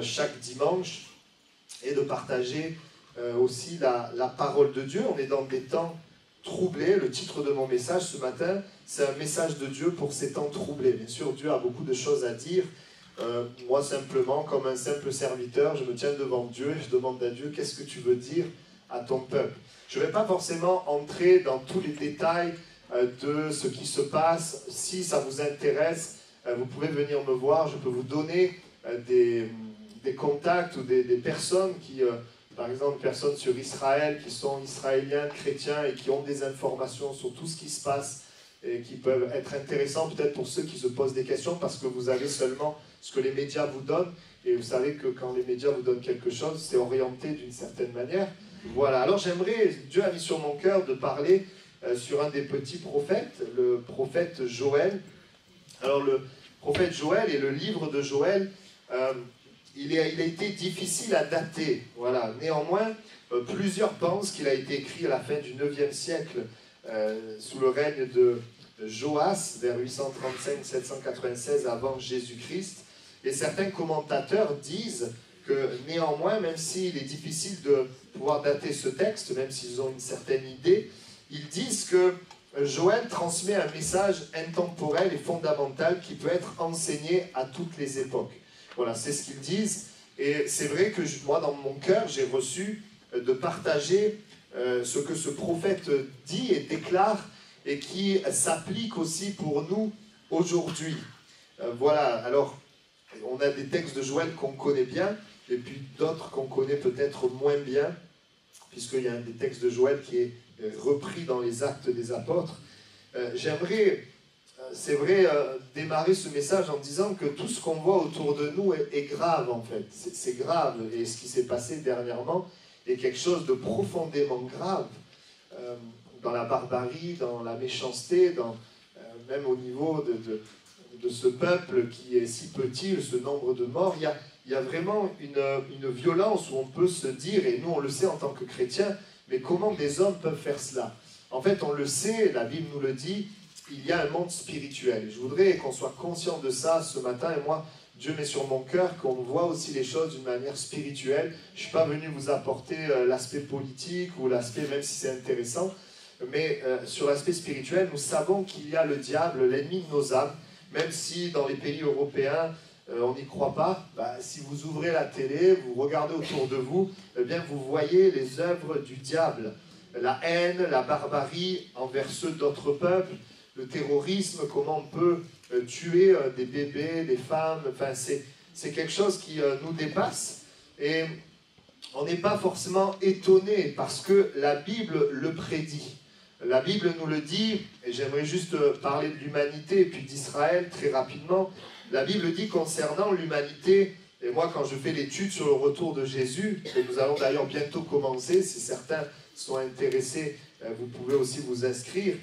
chaque dimanche et de partager aussi la parole de Dieu. On est dans des temps troublés. Le titre de mon message ce matin, c'est un message de Dieu pour ces temps troublés. Bien sûr, Dieu a beaucoup de choses à dire. Moi, simplement, comme un simple serviteur, je me tiens devant Dieu et je demande à Dieu, qu'est-ce que tu veux dire à ton peuple? Je ne vais pas forcément entrer dans tous les détails de ce qui se passe. Si ça vous intéresse, vous pouvez venir me voir. Je peux vous donner des contacts ou des personnes qui, par exemple, des personnes sur Israël, qui sont israéliens, chrétiens et qui ont des informations sur tout ce qui se passe et qui peuvent être intéressants peut-être pour ceux qui se posent des questions parce que vous avez seulement ce que les médias vous donnent et vous savez que quand les médias vous donnent quelque chose, c'est orienté d'une certaine manière. Voilà, alors Dieu a mis sur mon cœur de parler sur un des petits prophètes, le prophète Joël. Alors le prophète Joël et le livre de Joël, il a été difficile à dater. Voilà. Néanmoins, plusieurs pensent qu'il a été écrit à la fin du 9e siècle sous le règne de Joas, vers 835-796 avant Jésus-Christ. Et certains commentateurs disent que néanmoins, même s'il est difficile de pouvoir dater ce texte, même s'ils ont une certaine idée, ils disent que Joël transmet un message intemporel et fondamental qui peut être enseigné à toutes les époques. Voilà, c'est ce qu'ils disent. Et c'est vrai que moi, dans mon cœur, j'ai reçu de partager ce que ce prophète dit et déclare et qui s'applique aussi pour nous aujourd'hui. Voilà, alors, on a des textes de Joël qu'on connaît bien et puis d'autres qu'on connaît peut-être moins bien, puisqu'il y a un des textes de Joël qui est repris dans les Actes des Apôtres. J'aimerais, c'est vrai, démarrer ce message en disant que tout ce qu'on voit autour de nous est grave en fait. C'est grave, et ce qui s'est passé dernièrement est quelque chose de profondément grave, dans la barbarie, dans la méchanceté, même au niveau de ce peuple qui est si petit, ce nombre de morts. Il y a vraiment une violence où on peut se dire, et nous on le sait en tant que chrétiens, mais comment des hommes peuvent faire cela? En fait, on le sait, la Bible nous le dit, il y a un monde spirituel. Je voudrais qu'on soit conscient de ça ce matin, et moi, Dieu met sur mon cœur qu'on voit aussi les choses d'une manière spirituelle. Je ne suis pas venu vous apporter l'aspect politique ou l'aspect, même si c'est intéressant, mais sur l'aspect spirituel, nous savons qu'il y a le diable, l'ennemi de nos âmes, même si dans les pays européens, on n'y croit pas. Si vous ouvrez la télé, vous regardez autour de vous, eh bien vous voyez les œuvres du diable. La haine, la barbarie envers ceux d'autres peuples, le terrorisme, comment on peut tuer des bébés, des femmes, enfin c'est quelque chose qui nous dépasse. Et on n'est pas forcément étonné parce que la Bible le prédit. La Bible nous le dit, et j'aimerais juste parler de l'humanité et puis d'Israël très rapidement. La Bible dit concernant l'humanité, et moi quand je fais l'étude sur le retour de Jésus, et nous allons d'ailleurs bientôt commencer, si certains sont intéressés, vous pouvez aussi vous inscrire,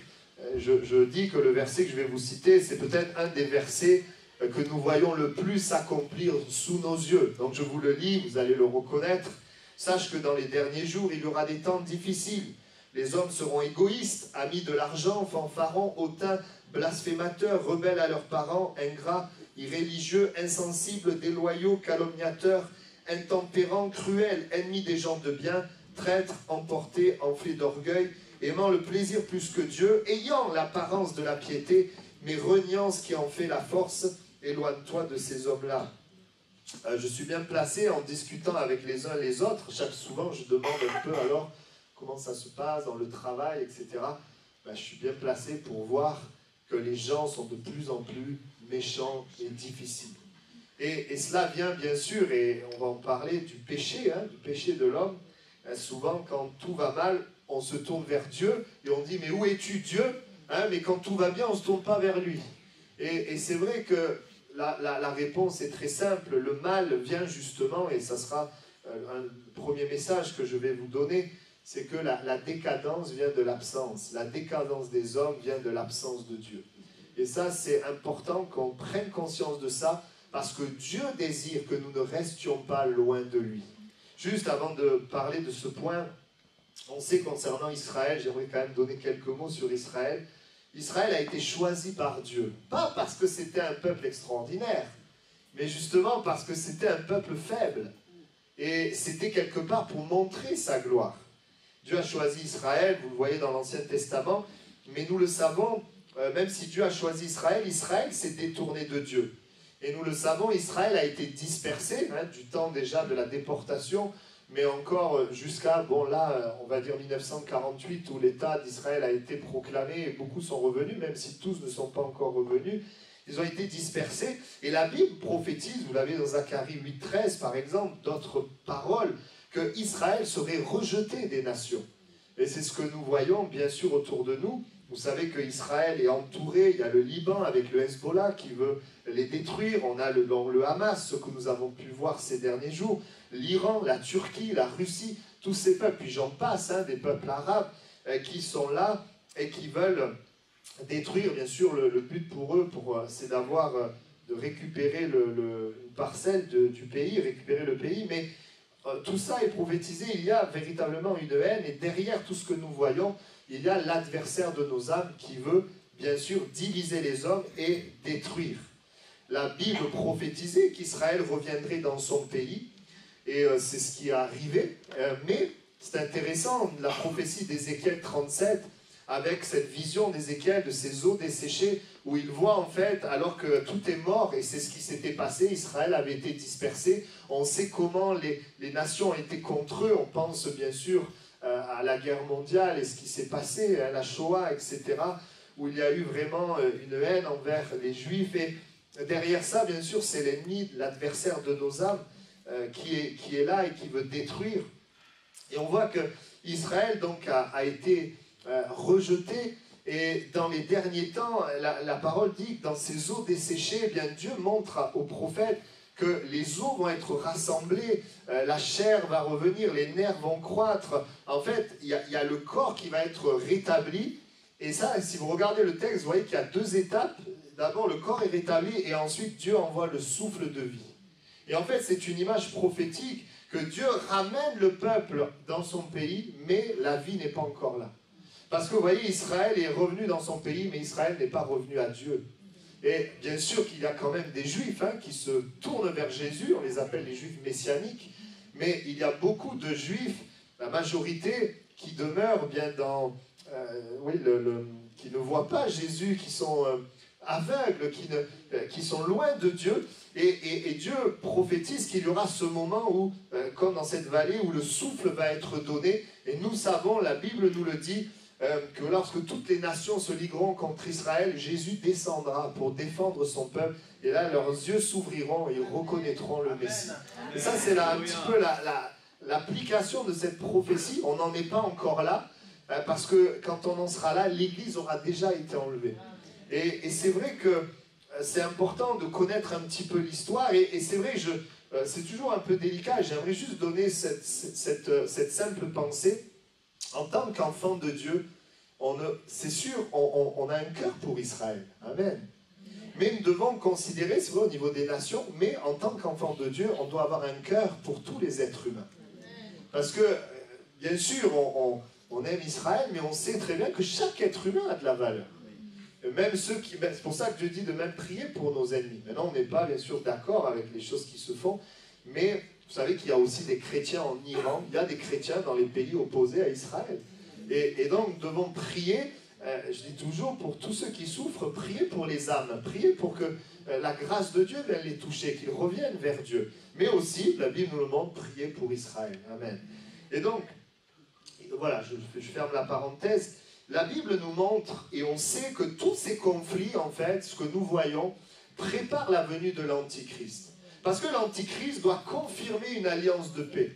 je dis que le verset que je vais vous citer, c'est peut-être un des versets que nous voyons le plus s'accomplir sous nos yeux. Donc je vous le lis, vous allez le reconnaître. Sache que dans les derniers jours, il y aura des temps difficiles. Les hommes seront égoïstes, amis de l'argent, fanfarons, hautains, blasphémateurs, rebelles à leurs parents, ingrats, irréligieux, insensibles, déloyaux, calomniateurs, intempérants, cruels, ennemis des gens de bien, traîtres, emportés, enflés d'orgueil, aimant le plaisir plus que Dieu, ayant l'apparence de la piété, mais reniant ce qui en fait la force. Éloigne-toi de ces hommes-là. Je suis bien placé en discutant avec les uns les autres. Souvent, je demande un peu alors comment ça se passe dans le travail, etc. Je suis bien placé pour voir que les gens sont de plus en plus méchants et difficiles. Et cela vient bien sûr, et on va en parler, du péché de l'homme. Souvent, quand tout va mal, on se tourne vers Dieu et on dit « Mais où es-tu Dieu ?» Mais quand tout va bien, on ne se tourne pas vers lui. Et c'est vrai que la réponse est très simple. Le mal vient justement, et ça sera un premier message que je vais vous donner, c'est que la décadence vient de l'absence. La décadence des hommes vient de l'absence de Dieu. Et ça, c'est important qu'on prenne conscience de ça, parce que Dieu désire que nous ne restions pas loin de lui. Juste avant de parler de ce point, on sait concernant Israël, j'aimerais quand même donner quelques mots sur Israël. Israël a été choisi par Dieu, pas parce que c'était un peuple extraordinaire, mais justement parce que c'était un peuple faible. Et c'était quelque part pour montrer sa gloire. Dieu a choisi Israël, vous le voyez dans l'Ancien Testament, mais nous le savons, même si Dieu a choisi Israël, Israël s'est détourné de Dieu. Et nous le savons, Israël a été dispersé, du temps déjà de la déportation, mais encore jusqu'à, bon là, on va dire 1948, où l'État d'Israël a été proclamé, et beaucoup sont revenus, même si tous ne sont pas encore revenus. Ils ont été dispersés, et la Bible prophétise, vous l'avez dans Zacharie 8,13 par exemple, d'autres paroles, que Israël serait rejeté des nations. Et c'est ce que nous voyons bien sûr autour de nous. Vous savez qu'Israël est entouré, il y a le Liban avec le Hezbollah qui veut les détruire, on a le Hamas, ce que nous avons pu voir ces derniers jours, l'Iran, la Turquie, la Russie, tous ces peuples, puis j'en passe, des peuples arabes qui sont là et qui veulent détruire, bien sûr, le but pour eux, c'est d'avoir, de récupérer une parcelle du pays, récupérer le pays, mais tout ça est prophétisé, il y a véritablement une haine, et derrière tout ce que nous voyons, il y a l'adversaire de nos âmes qui veut, bien sûr, diviser les hommes et détruire. La Bible prophétisait qu'Israël reviendrait dans son pays, et c'est ce qui est arrivé, mais c'est intéressant, la prophétie d'Ézéchiel 37, avec cette vision d'Ézéchiel de ces eaux desséchées, où il voit en fait, alors que tout est mort, et c'est ce qui s'était passé, Israël avait été dispersé, on sait comment les nations ont été contre eux, on pense bien sûr à la guerre mondiale et ce qui s'est passé, la Shoah, etc., où il y a eu vraiment une haine envers les Juifs, et derrière ça, bien sûr, c'est l'ennemi, l'adversaire de nos âmes, qui est là et qui veut détruire. Et on voit que Israël donc a été rejeté, et dans les derniers temps, la parole dit que dans ces eaux desséchées, eh bien Dieu montre aux prophètes que les eaux vont être rassemblées, la chair va revenir, les nerfs vont croître. En fait, il y a le corps qui va être rétabli. Et ça, si vous regardez le texte, vous voyez qu'il y a deux étapes. D'abord, le corps est rétabli et ensuite Dieu envoie le souffle de vie. Et en fait, c'est une image prophétique que Dieu ramène le peuple dans son pays, mais la vie n'est pas encore là. Parce que vous voyez, Israël est revenu dans son pays, mais Israël n'est pas revenu à Dieu. Et bien sûr qu'il y a quand même des Juifs qui se tournent vers Jésus, on les appelle les Juifs messianiques, mais il y a beaucoup de Juifs, la majorité, qui demeurent bien dans... qui ne voient pas Jésus, qui sont aveugles, qui sont loin de Dieu. Et Dieu prophétise qu'il y aura ce moment où, comme dans cette vallée, où le souffle va être donné. Et nous savons, la Bible nous le dit, que lorsque toutes les nations se ligueront contre Israël, Jésus descendra pour défendre son peuple. Et là, leurs yeux s'ouvriront et ils reconnaîtront le Messie. Et ça, c'est un petit peu l'application de cette prophétie. On n'en est pas encore là, parce que quand on en sera là, l'Église aura déjà été enlevée. Et c'est vrai que c'est important de connaître un petit peu l'histoire. Et c'est vrai, c'est toujours un peu délicat. J'aimerais juste donner cette simple pensée. En tant qu'enfant de Dieu, c'est sûr, on a un cœur pour Israël. Amen. Mais nous devons considérer, c'est vrai au niveau des nations, mais en tant qu'enfant de Dieu, on doit avoir un cœur pour tous les êtres humains. Parce que, bien sûr, on aime Israël, mais on sait très bien que chaque être humain a de la valeur. Même c'est pour ça que Dieu dit de même prier pour nos ennemis. Maintenant, on n'est pas, bien sûr, d'accord avec les choses qui se font, mais vous savez qu'il y a aussi des chrétiens en Iran, il y a des chrétiens dans les pays opposés à Israël. Et donc, nous devons prier, je dis toujours, pour tous ceux qui souffrent, prier pour les âmes, prier pour que la grâce de Dieu vienne les toucher, qu'ils reviennent vers Dieu. Mais aussi, la Bible nous le montre, prier pour Israël. Amen. Et donc, voilà, je ferme la parenthèse. La Bible nous montre, et on sait que tous ces conflits, en fait, ce que nous voyons, préparent la venue de l'Antichrist. Parce que l'Antichrist doit confirmer une alliance de paix.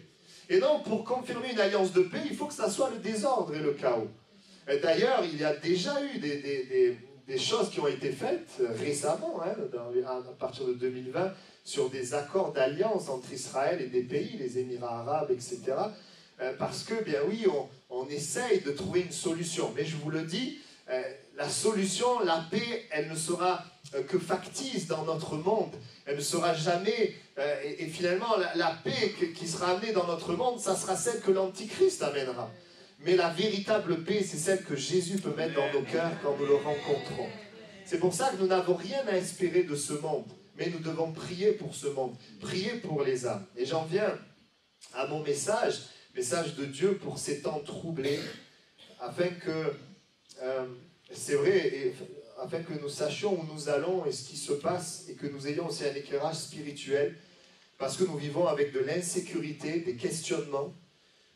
Et donc, pour confirmer une alliance de paix, il faut que ça soit le désordre et le chaos. D'ailleurs, il y a déjà eu des choses qui ont été faites récemment, à partir de 2020, sur des accords d'alliance entre Israël et des pays, les Émirats arabes, etc. Parce que, bien oui, on essaye de trouver une solution. Mais je vous le dis, la solution, la paix, elle ne sera que factice dans notre monde. Elle ne sera jamais... et finalement, la paix qui sera amenée dans notre monde, ça sera celle que l'Antichrist amènera. Mais la véritable paix, c'est celle que Jésus peut mettre dans nos cœurs quand nous le rencontrons. C'est pour ça que nous n'avons rien à espérer de ce monde. mais nous devons prier pour ce monde, prier pour les âmes. Et j'en viens à mon message de Dieu pour ces temps troublés, afin que, c'est vrai, afin que nous sachions où nous allons et ce qui se passe, et que nous ayons aussi un éclairage spirituel, parce que nous vivons avec de l'insécurité, des questionnements,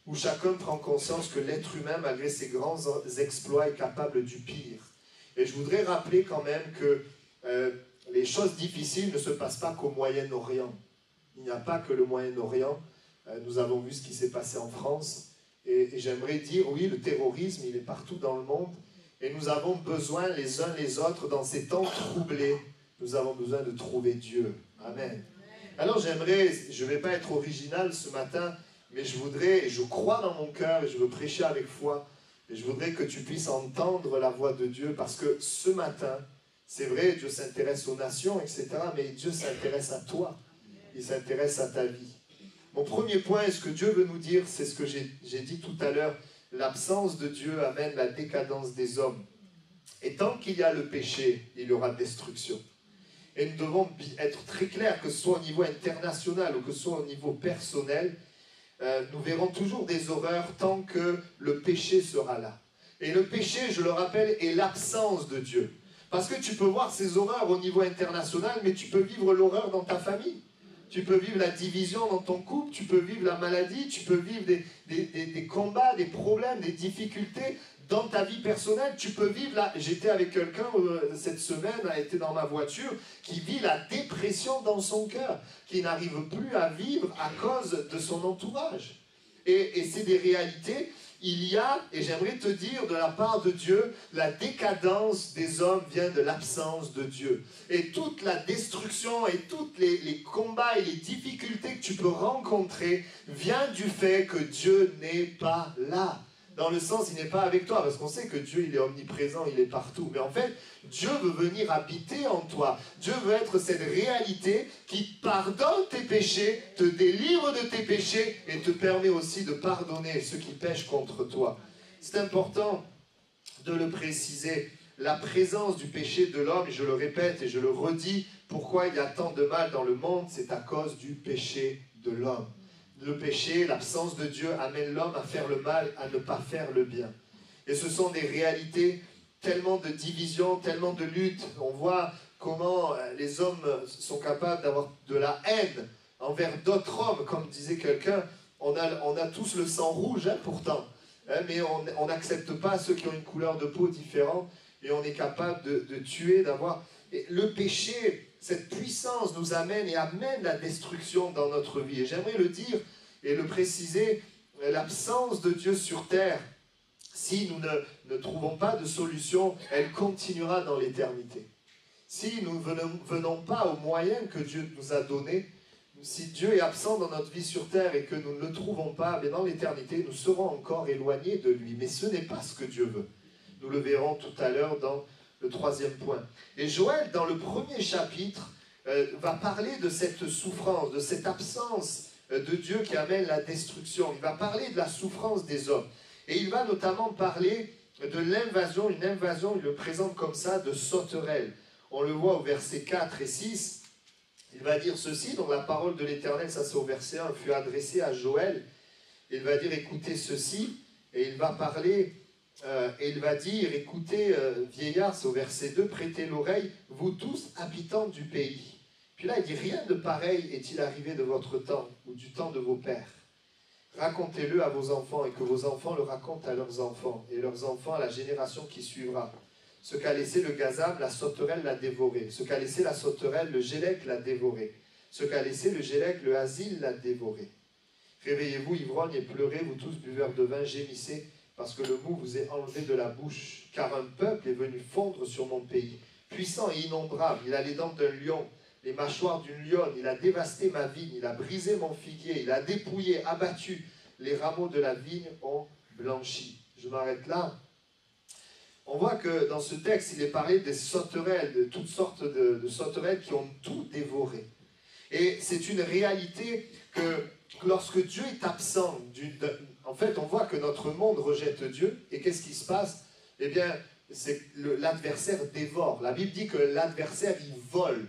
où chacun prend conscience que l'être humain, malgré ses grands exploits, est capable du pire. Et je voudrais rappeler quand même que les choses difficiles ne se passent pas qu'au Moyen-Orient. Il n'y a pas que le Moyen-Orient. Nous avons vu ce qui s'est passé en France. Et j'aimerais dire, oui, le terrorisme, il est partout dans le monde. Et nous avons besoin les uns les autres, dans ces temps troublés, nous avons besoin de trouver Dieu. Amen. Alors j'aimerais, je ne vais pas être original ce matin, mais je voudrais, et je crois dans mon cœur, et je veux prêcher avec foi, et je voudrais que tu puisses entendre la voix de Dieu, parce que ce matin, c'est vrai, Dieu s'intéresse aux nations, etc., mais Dieu s'intéresse à toi. Il s'intéresse à ta vie. Mon premier point, ce que Dieu veut nous dire, c'est ce que j'ai dit tout à l'heure, l'absence de Dieu amène la décadence des hommes. Et tant qu'il y a le péché, il y aura destruction. Et nous devons être très clairs, que ce soit au niveau international ou que ce soit au niveau personnel, nous verrons toujours des horreurs tant que le péché sera là. Et le péché, je le rappelle, est l'absence de Dieu. Parce que tu peux voir ces horreurs au niveau international, mais tu peux vivre l'horreur dans ta famille. Tu peux vivre la division dans ton couple, tu peux vivre la maladie, tu peux vivre des combats, des problèmes, des difficultés dans ta vie personnelle. Tu peux vivre là. J'étais avec quelqu'un cette semaine, a été dans ma voiture, qui vit la dépression dans son cœur, qui n'arrive plus à vivre à cause de son entourage. Et c'est des réalités. Il y a, et j'aimerais te dire de la part de Dieu, la décadence des hommes vient de l'absence de Dieu. Et toute la destruction et tous les combats et les difficultés que tu peux rencontrer vient du fait que Dieu n'est pas là. Dans le sens, il n'est pas avec toi, parce qu'on sait que Dieu, il est omniprésent, il est partout. Mais en fait, Dieu veut venir habiter en toi. Dieu veut être cette réalité qui pardonne tes péchés, te délivre de tes péchés et te permet aussi de pardonner ceux qui pêchent contre toi. C'est important de le préciser. La présence du péché de l'homme, et je le répète et je le redis, pourquoi il y a tant de mal dans le monde, c'est à cause du péché de l'homme. Le péché, l'absence de Dieu amène l'homme à faire le mal, à ne pas faire le bien. Et ce sont des réalités, tellement de divisions, tellement de luttes. On voit comment les hommes sont capables d'avoir de la haine envers d'autres hommes. Comme disait quelqu'un, on a tous le sang rouge, hein, pourtant. Hein, mais on n'accepte pas ceux qui ont une couleur de peau différente. Et on est capable de tuer, d'avoir... Et le péché, cette puissance nous amène et amène la destruction dans notre vie. Et j'aimerais le dire et le préciser, l'absence de Dieu sur terre, si nous ne trouvons pas de solution, elle continuera dans l'éternité. Si nous ne venons pas aux moyens que Dieu nous a donnés, si Dieu est absent dans notre vie sur terre et que nous ne le trouvons pas, bien dans l'éternité, nous serons encore éloignés de lui. Mais ce n'est pas ce que Dieu veut. Nous le verrons tout à l'heure dans le troisième point. Et Joël, dans le premier chapitre, va parler de cette souffrance, de cette absence de Dieu qui amène la destruction. Il va parler de la souffrance des hommes. Et il va notamment parler de l'invasion, une invasion, il le présente comme ça, de sauterelles. On le voit au verset 4 et 6. Il va dire ceci, donc la parole de l'Éternel, ça c'est au verset 1, fut adressée à Joël. Il va dire, écoutez ceci, et il va parler... et il va dire, écoutez, vieillards, c'est au verset 2, prêtez l'oreille, vous tous habitants du pays. Puis là, il dit, rien de pareil est-il arrivé de votre temps ou du temps de vos pères. Racontez-le à vos enfants et que vos enfants le racontent à leurs enfants et leurs enfants à la génération qui suivra. Ce qu'a laissé le gazam, la sauterelle l'a dévoré. Ce qu'a laissé la sauterelle, le gélec l'a dévoré. Ce qu'a laissé le gélec, le asile l'a dévoré. Réveillez-vous, ivrognes, et pleurez, vous tous buveurs de vin, gémissez, parce que le mou vous est enlevé de la bouche, car un peuple est venu fondre sur mon pays, puissant et innombrable, il a les dents d'un lion, les mâchoires d'une lionne, il a dévasté ma vigne, il a brisé mon figuier, il a dépouillé, abattu, les rameaux de la vigne ont blanchi. Je m'arrête là. On voit que dans ce texte, il est parlé des sauterelles, de toutes sortes de sauterelles qui ont tout dévoré. Et c'est une réalité que lorsque Dieu est absent, en fait, on voit que notre monde rejette Dieu. Et qu'est-ce qui se passe? Eh bien, l'adversaire dévore. La Bible dit que l'adversaire, il vole.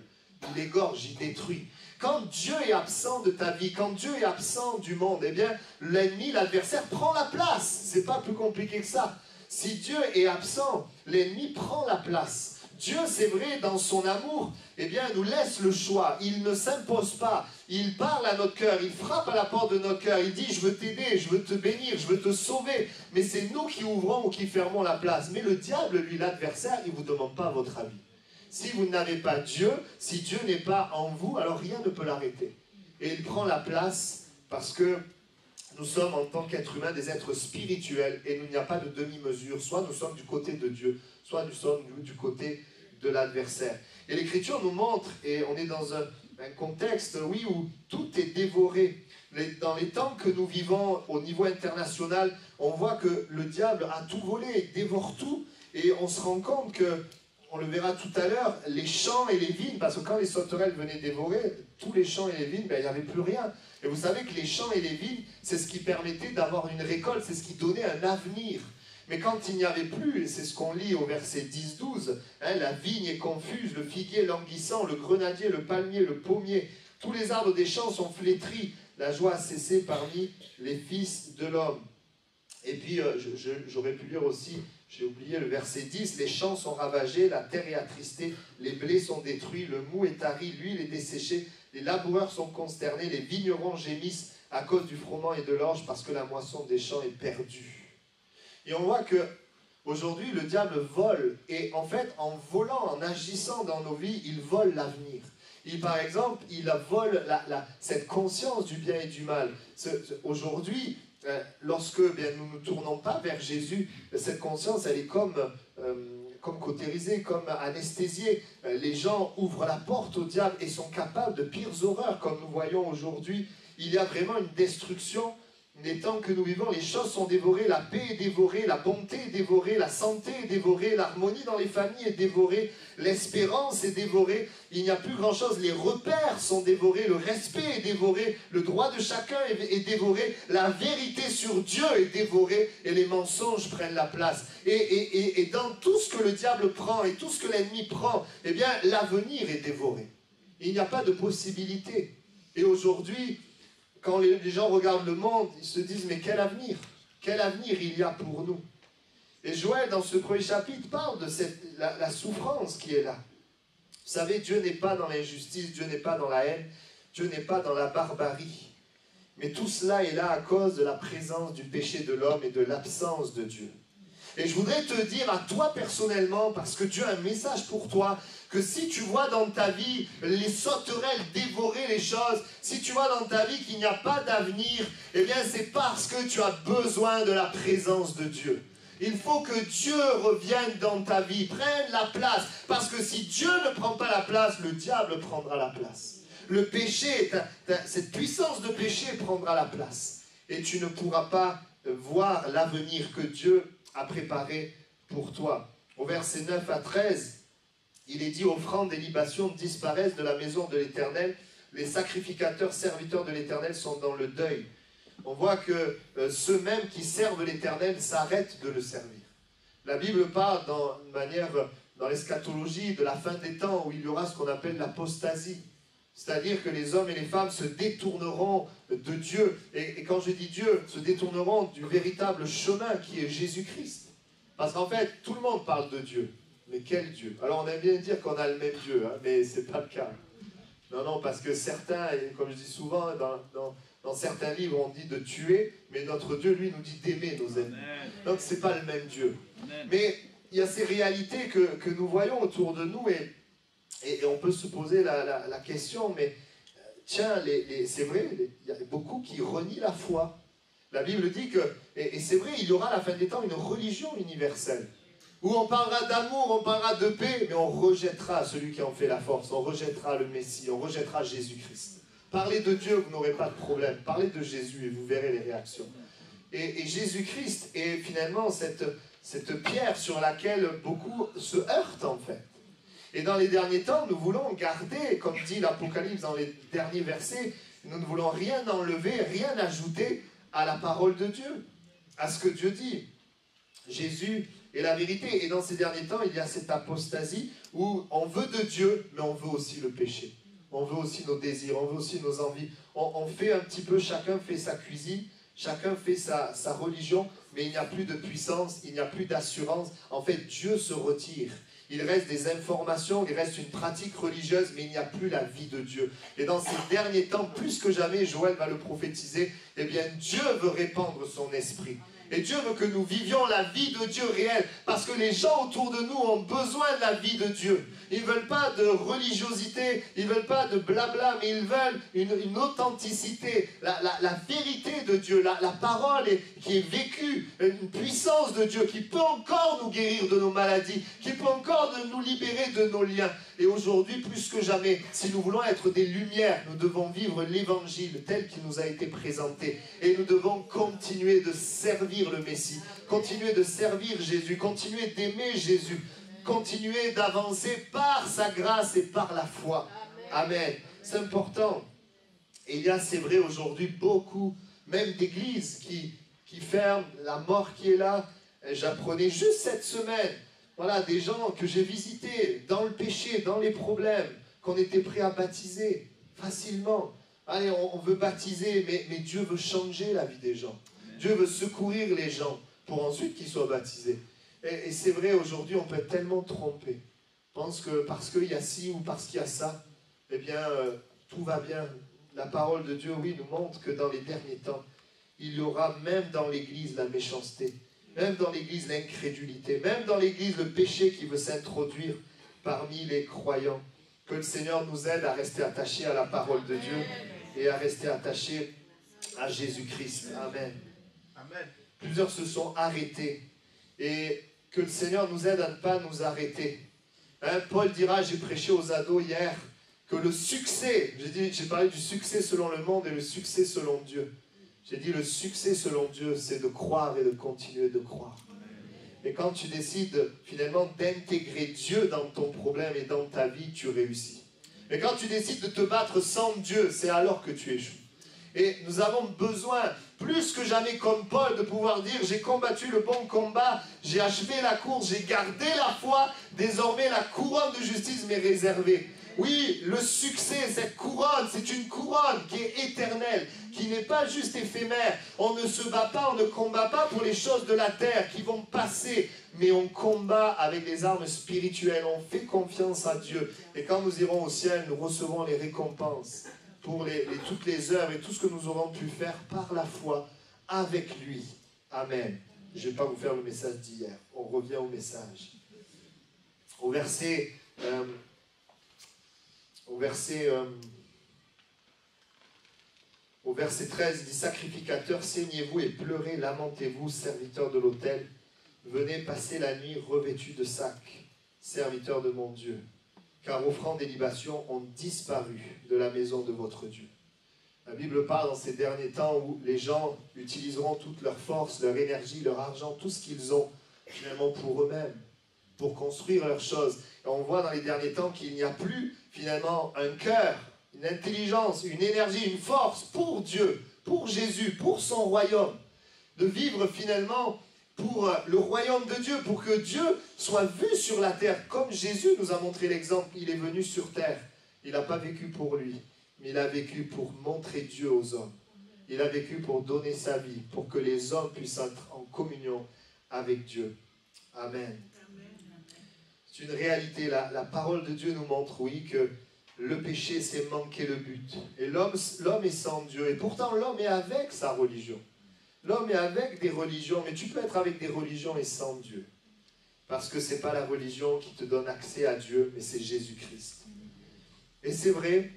il égorge, il détruit. Quand Dieu est absent de ta vie, quand Dieu est absent du monde, eh bien, l'ennemi, l'adversaire prend la place. C'est pas plus compliqué que ça. Si Dieu est absent, l'ennemi prend la place. Dieu, c'est vrai, dans son amour, eh bien, nous laisse le choix. Il ne s'impose pas. Il parle à notre cœur. Il frappe à la porte de notre cœur. Il dit, je veux t'aider, je veux te bénir, je veux te sauver. Mais c'est nous qui ouvrons ou qui fermons la place. Mais le diable, lui, l'adversaire, il ne vous demande pas votre avis. Si vous n'avez pas Dieu, si Dieu n'est pas en vous, alors rien ne peut l'arrêter. Et il prend la place parce que nous sommes en tant qu'êtres humains des êtres spirituels et il n'y a pas de demi-mesure. Soit nous sommes du côté de Dieu, soit nous sommes du côté de l'adversaire. Et l'Écriture nous montre, et on est dans un contexte, oui, où tout est dévoré. Dans les temps que nous vivons au niveau international, on voit que le diable a tout volé, il dévore tout, et on se rend compte que, on le verra tout à l'heure, les champs et les vignes, parce que quand les sauterelles venaient dévorer, tous les champs et les vignes, ben, il n'y avait plus rien. Et vous savez que les champs et les vignes, c'est ce qui permettait d'avoir une récolte, c'est ce qui donnait un avenir. Mais quand il n'y avait plus, et c'est ce qu'on lit au verset 10-12, hein, la vigne est confuse, le figuier languissant, le grenadier, le palmier, le pommier, tous les arbres des champs sont flétris, la joie a cessé parmi les fils de l'homme. Et puis, j'aurais pu lire aussi, j'ai oublié le verset 10, les champs sont ravagés, la terre est attristée, les blés sont détruits, le mou est tari, l'huile est desséchée, les laboureurs sont consternés, les vignerons gémissent à cause du froment et de l'orge parce que la moisson des champs est perdue. Et on voit que aujourd'hui le diable vole, et en fait, en volant, en agissant dans nos vies, il vole l'avenir. Par exemple, il vole cette conscience du bien et du mal. Aujourd'hui, lorsque nous ne nous tournons pas vers Jésus, cette conscience, elle est comme cautérisée, comme anesthésiée. Les gens ouvrent la porte au diable et sont capables de pires horreurs, comme nous voyons aujourd'hui. Il y a vraiment une destruction. Les temps que nous vivons, les choses sont dévorées, la paix est dévorée, la bonté est dévorée, la santé est dévorée, l'harmonie dans les familles est dévorée, l'espérance est dévorée, il n'y a plus grand-chose, les repères sont dévorés, le respect est dévoré, le droit de chacun est dévoré, la vérité sur Dieu est dévorée et les mensonges prennent la place. Et dans tout ce que le diable prend et tout ce que l'ennemi prend, eh bien l'avenir est dévoré. Il n'y a pas de possibilité. Et aujourd'hui, quand les gens regardent le monde, ils se disent, mais quel avenir il y a pour nous? Et Joël, dans ce premier chapitre, parle de la souffrance qui est là. Vous savez, Dieu n'est pas dans l'injustice, Dieu n'est pas dans la haine, Dieu n'est pas dans la barbarie. Mais tout cela est là à cause de la présence du péché de l'homme et de l'absence de Dieu. Et je voudrais te dire à toi personnellement, parce que Dieu a un message pour toi, que si tu vois dans ta vie les sauterelles dévorer les choses, si tu vois dans ta vie qu'il n'y a pas d'avenir, eh bien c'est parce que tu as besoin de la présence de Dieu. Il faut que Dieu revienne dans ta vie, prenne la place, parce que si Dieu ne prend pas la place, le diable prendra la place. Le péché, cette puissance de péché prendra la place. Et tu ne pourras pas voir l'avenir que Dieu a préparé pour toi. Au verset 9 à 13, il est dit, offrandes et libations disparaissent de la maison de l'Éternel. Les sacrificateurs, serviteurs de l'Éternel sont dans le deuil. On voit que ceux-mêmes qui servent l'Éternel s'arrêtent de le servir. La Bible parle dans l'eschatologie de la fin des temps où il y aura ce qu'on appelle l'apostasie. C'est-à-dire que les hommes et les femmes se détourneront de Dieu. Et quand je dis Dieu, se détourneront du véritable chemin qui est Jésus-Christ. Parce qu'en fait, tout le monde parle de Dieu. Mais quel Dieu? Alors on aime bien dire qu'on a le même Dieu, hein, mais ce n'est pas le cas. Non, parce que certains, comme je dis souvent, dans certains livres, on dit de tuer, mais notre Dieu, lui, nous dit d'aimer nos ennemis. Donc ce n'est pas le même Dieu. Amen. Mais il y a ces réalités que nous voyons autour de nous, et on peut se poser la question, mais tiens, c'est vrai, il y a beaucoup qui renient la foi. La Bible dit que, et c'est vrai, il y aura à la fin des temps une religion universelle, où on parlera d'amour, on parlera de paix, mais on rejettera celui qui en fait la force, on rejettera le Messie, on rejettera Jésus-Christ. Parlez de Dieu, vous n'aurez pas de problème. Parlez de Jésus et vous verrez les réactions. Et Jésus-Christ est finalement cette pierre sur laquelle beaucoup se heurtent en fait. Et dans les derniers temps, nous voulons garder, comme dit l'Apocalypse dans les derniers versets, nous ne voulons rien enlever, rien ajouter à la parole de Dieu, à ce que Dieu dit. Jésus est la vérité. Et dans ces derniers temps, il y a cette apostasie où on veut de Dieu, mais on veut aussi le péché. on veut aussi nos désirs, on veut aussi nos envies. On fait un petit peu, chacun fait sa cuisine, chacun fait sa religion, mais il n'y a plus de puissance, il n'y a plus d'assurance. En fait, Dieu se retire. Il reste des informations, il reste une pratique religieuse, mais il n'y a plus la vie de Dieu. Et dans ces derniers temps, plus que jamais, Joël va le prophétiser, eh bien Dieu veut répandre son esprit. Et Dieu veut que nous vivions la vie de Dieu réelle, parce que les gens autour de nous ont besoin de la vie de Dieu. Ils ne veulent pas de religiosité, ils ne veulent pas de blabla, mais ils veulent une authenticité, la vérité de Dieu, la parole qui est vécue, une puissance de Dieu qui peut encore nous guérir de nos maladies, qui peut encore nous libérer de nos liens. Et aujourd'hui, plus que jamais, si nous voulons être des lumières, nous devons vivre l'évangile tel qu'il nous a été présenté. Et nous devons continuer de servir le Messie, continuer de servir Jésus, continuer d'aimer Jésus, continuer d'avancer par sa grâce et par la foi. Amen. C'est important. Et il y a, c'est vrai, aujourd'hui, beaucoup, même d'églises qui ferment, la mort qui est là. J'apprenais juste cette semaine, voilà, des gens que j'ai visités dans le péché, dans les problèmes, qu'on était prêt à baptiser facilement. Allez, on veut baptiser, mais Dieu veut changer la vie des gens. Dieu veut secourir les gens pour ensuite qu'ils soient baptisés. Et c'est vrai, aujourd'hui, on peut être tellement trompé. On pense que parce qu'il y a ci ou parce qu'il y a ça, eh bien, tout va bien. La parole de Dieu, oui, nous montre que dans les derniers temps, il y aura même dans l'Église la méchanceté, même dans l'Église l'incrédulité, même dans l'Église le péché qui veut s'introduire parmi les croyants. Que le Seigneur nous aide à rester attachés à la parole de Dieu et à rester attachés à Jésus-Christ. Amen. Amen. Plusieurs se sont arrêtés. Et que le Seigneur nous aide à ne pas nous arrêter. Hein, Paul dira, j'ai prêché aux ados hier, que le succès, j'ai parlé du succès selon le monde et le succès selon Dieu. J'ai dit le succès selon Dieu, c'est de croire et de continuer de croire. Et quand tu décides finalement d'intégrer Dieu dans ton problème et dans ta vie, tu réussis. Mais quand tu décides de te battre sans Dieu, c'est alors que tu échoues. Et nous avons besoin, plus que jamais comme Paul, de pouvoir dire, j'ai combattu le bon combat, j'ai achevé la course, j'ai gardé la foi, désormais la couronne de justice m'est réservée. Oui, le succès, cette couronne, c'est une couronne qui est éternelle, qui n'est pas juste éphémère. On ne se bat pas, on ne combat pas pour les choses de la terre qui vont passer, mais on combat avec les armes spirituelles, on fait confiance à Dieu. Et quand nous irons au ciel, nous recevrons les récompenses pour toutes les œuvres et tout ce que nous aurons pu faire par la foi avec lui. Amen. Je ne vais pas vous faire le message d'hier. On revient au message. Au verset 13, il dit « Sacrificateurs, saignez-vous et pleurez, lamentez-vous, serviteurs de l'autel. Venez passer la nuit revêtus de sacs, serviteurs de mon Dieu. Car offrandes et libations ont disparu de la maison de votre Dieu. » La Bible parle dans ces derniers temps où les gens utiliseront toute leur force, leur énergie, leur argent, tout ce qu'ils ont finalement pour eux-mêmes, pour construire leurs choses. Et on voit dans les derniers temps qu'il n'y a plus finalement un cœur, une intelligence, une énergie, une force pour Dieu, pour Jésus, pour son royaume. De vivre finalement pour le royaume de Dieu, pour que Dieu soit vu sur la terre. Comme Jésus nous a montré l'exemple, il est venu sur terre. Il n'a pas vécu pour lui, mais il a vécu pour montrer Dieu aux hommes. Il a vécu pour donner sa vie, pour que les hommes puissent être en communion avec Dieu. Amen. C'est une réalité. La parole de Dieu nous montre, oui, que le péché, c'est manquer le but. Et l'homme est sans Dieu. Et pourtant, l'homme est avec sa religion. L'homme est avec des religions, mais tu peux être avec des religions et sans Dieu. Parce que ce n'est pas la religion qui te donne accès à Dieu, mais c'est Jésus-Christ. Et c'est vrai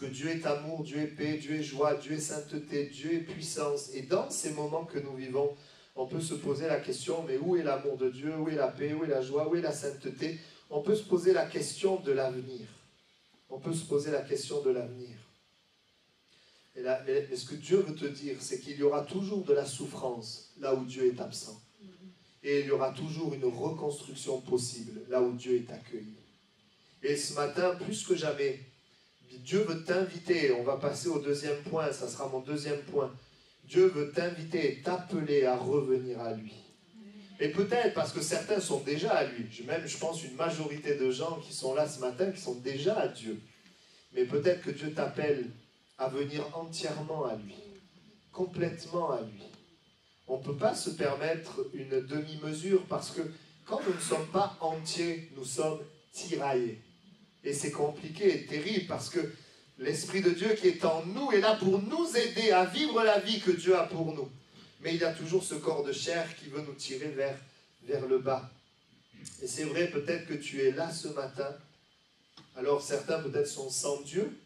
que Dieu est amour, Dieu est paix, Dieu est joie, Dieu est sainteté, Dieu est puissance. Et dans ces moments que nous vivons, on peut se poser la question, mais où est l'amour de Dieu? Où est la paix? Où est la joie? Où est la sainteté? On peut se poser la question de l'avenir. On peut se poser la question de l'avenir. Mais ce que Dieu veut te dire, c'est qu'il y aura toujours de la souffrance là où Dieu est absent. Et il y aura toujours une reconstruction possible là où Dieu est accueilli. Et ce matin, plus que jamais, Dieu veut t'inviter. On va passer au deuxième point, ça sera mon deuxième point. Dieu veut t'inviter et t'appeler à revenir à lui. Et peut-être parce que certains sont déjà à lui. Même, je pense, une majorité de gens qui sont là ce matin qui sont déjà à Dieu. mais peut-être que Dieu t'appelle à venir entièrement à lui, complètement à lui. On ne peut pas se permettre une demi-mesure parce que quand nous ne sommes pas entiers, nous sommes tiraillés. Et c'est compliqué et terrible parce que l'Esprit de Dieu qui est en nous est là pour nous aider à vivre la vie que Dieu a pour nous. Mais il y a toujours ce corps de chair qui veut nous tirer vers le bas. Et c'est vrai, peut-être que tu es là ce matin. Alors certains peut-être sont sans Dieu,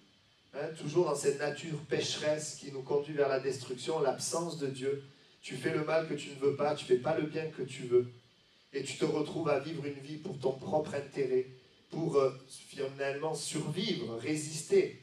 toujours dans cette nature pécheresse qui nous conduit vers la destruction, l'absence de Dieu. Tu fais le mal que tu ne veux pas, tu ne fais pas le bien que tu veux. Et tu te retrouves à vivre une vie pour ton propre intérêt, pour finalement survivre, résister.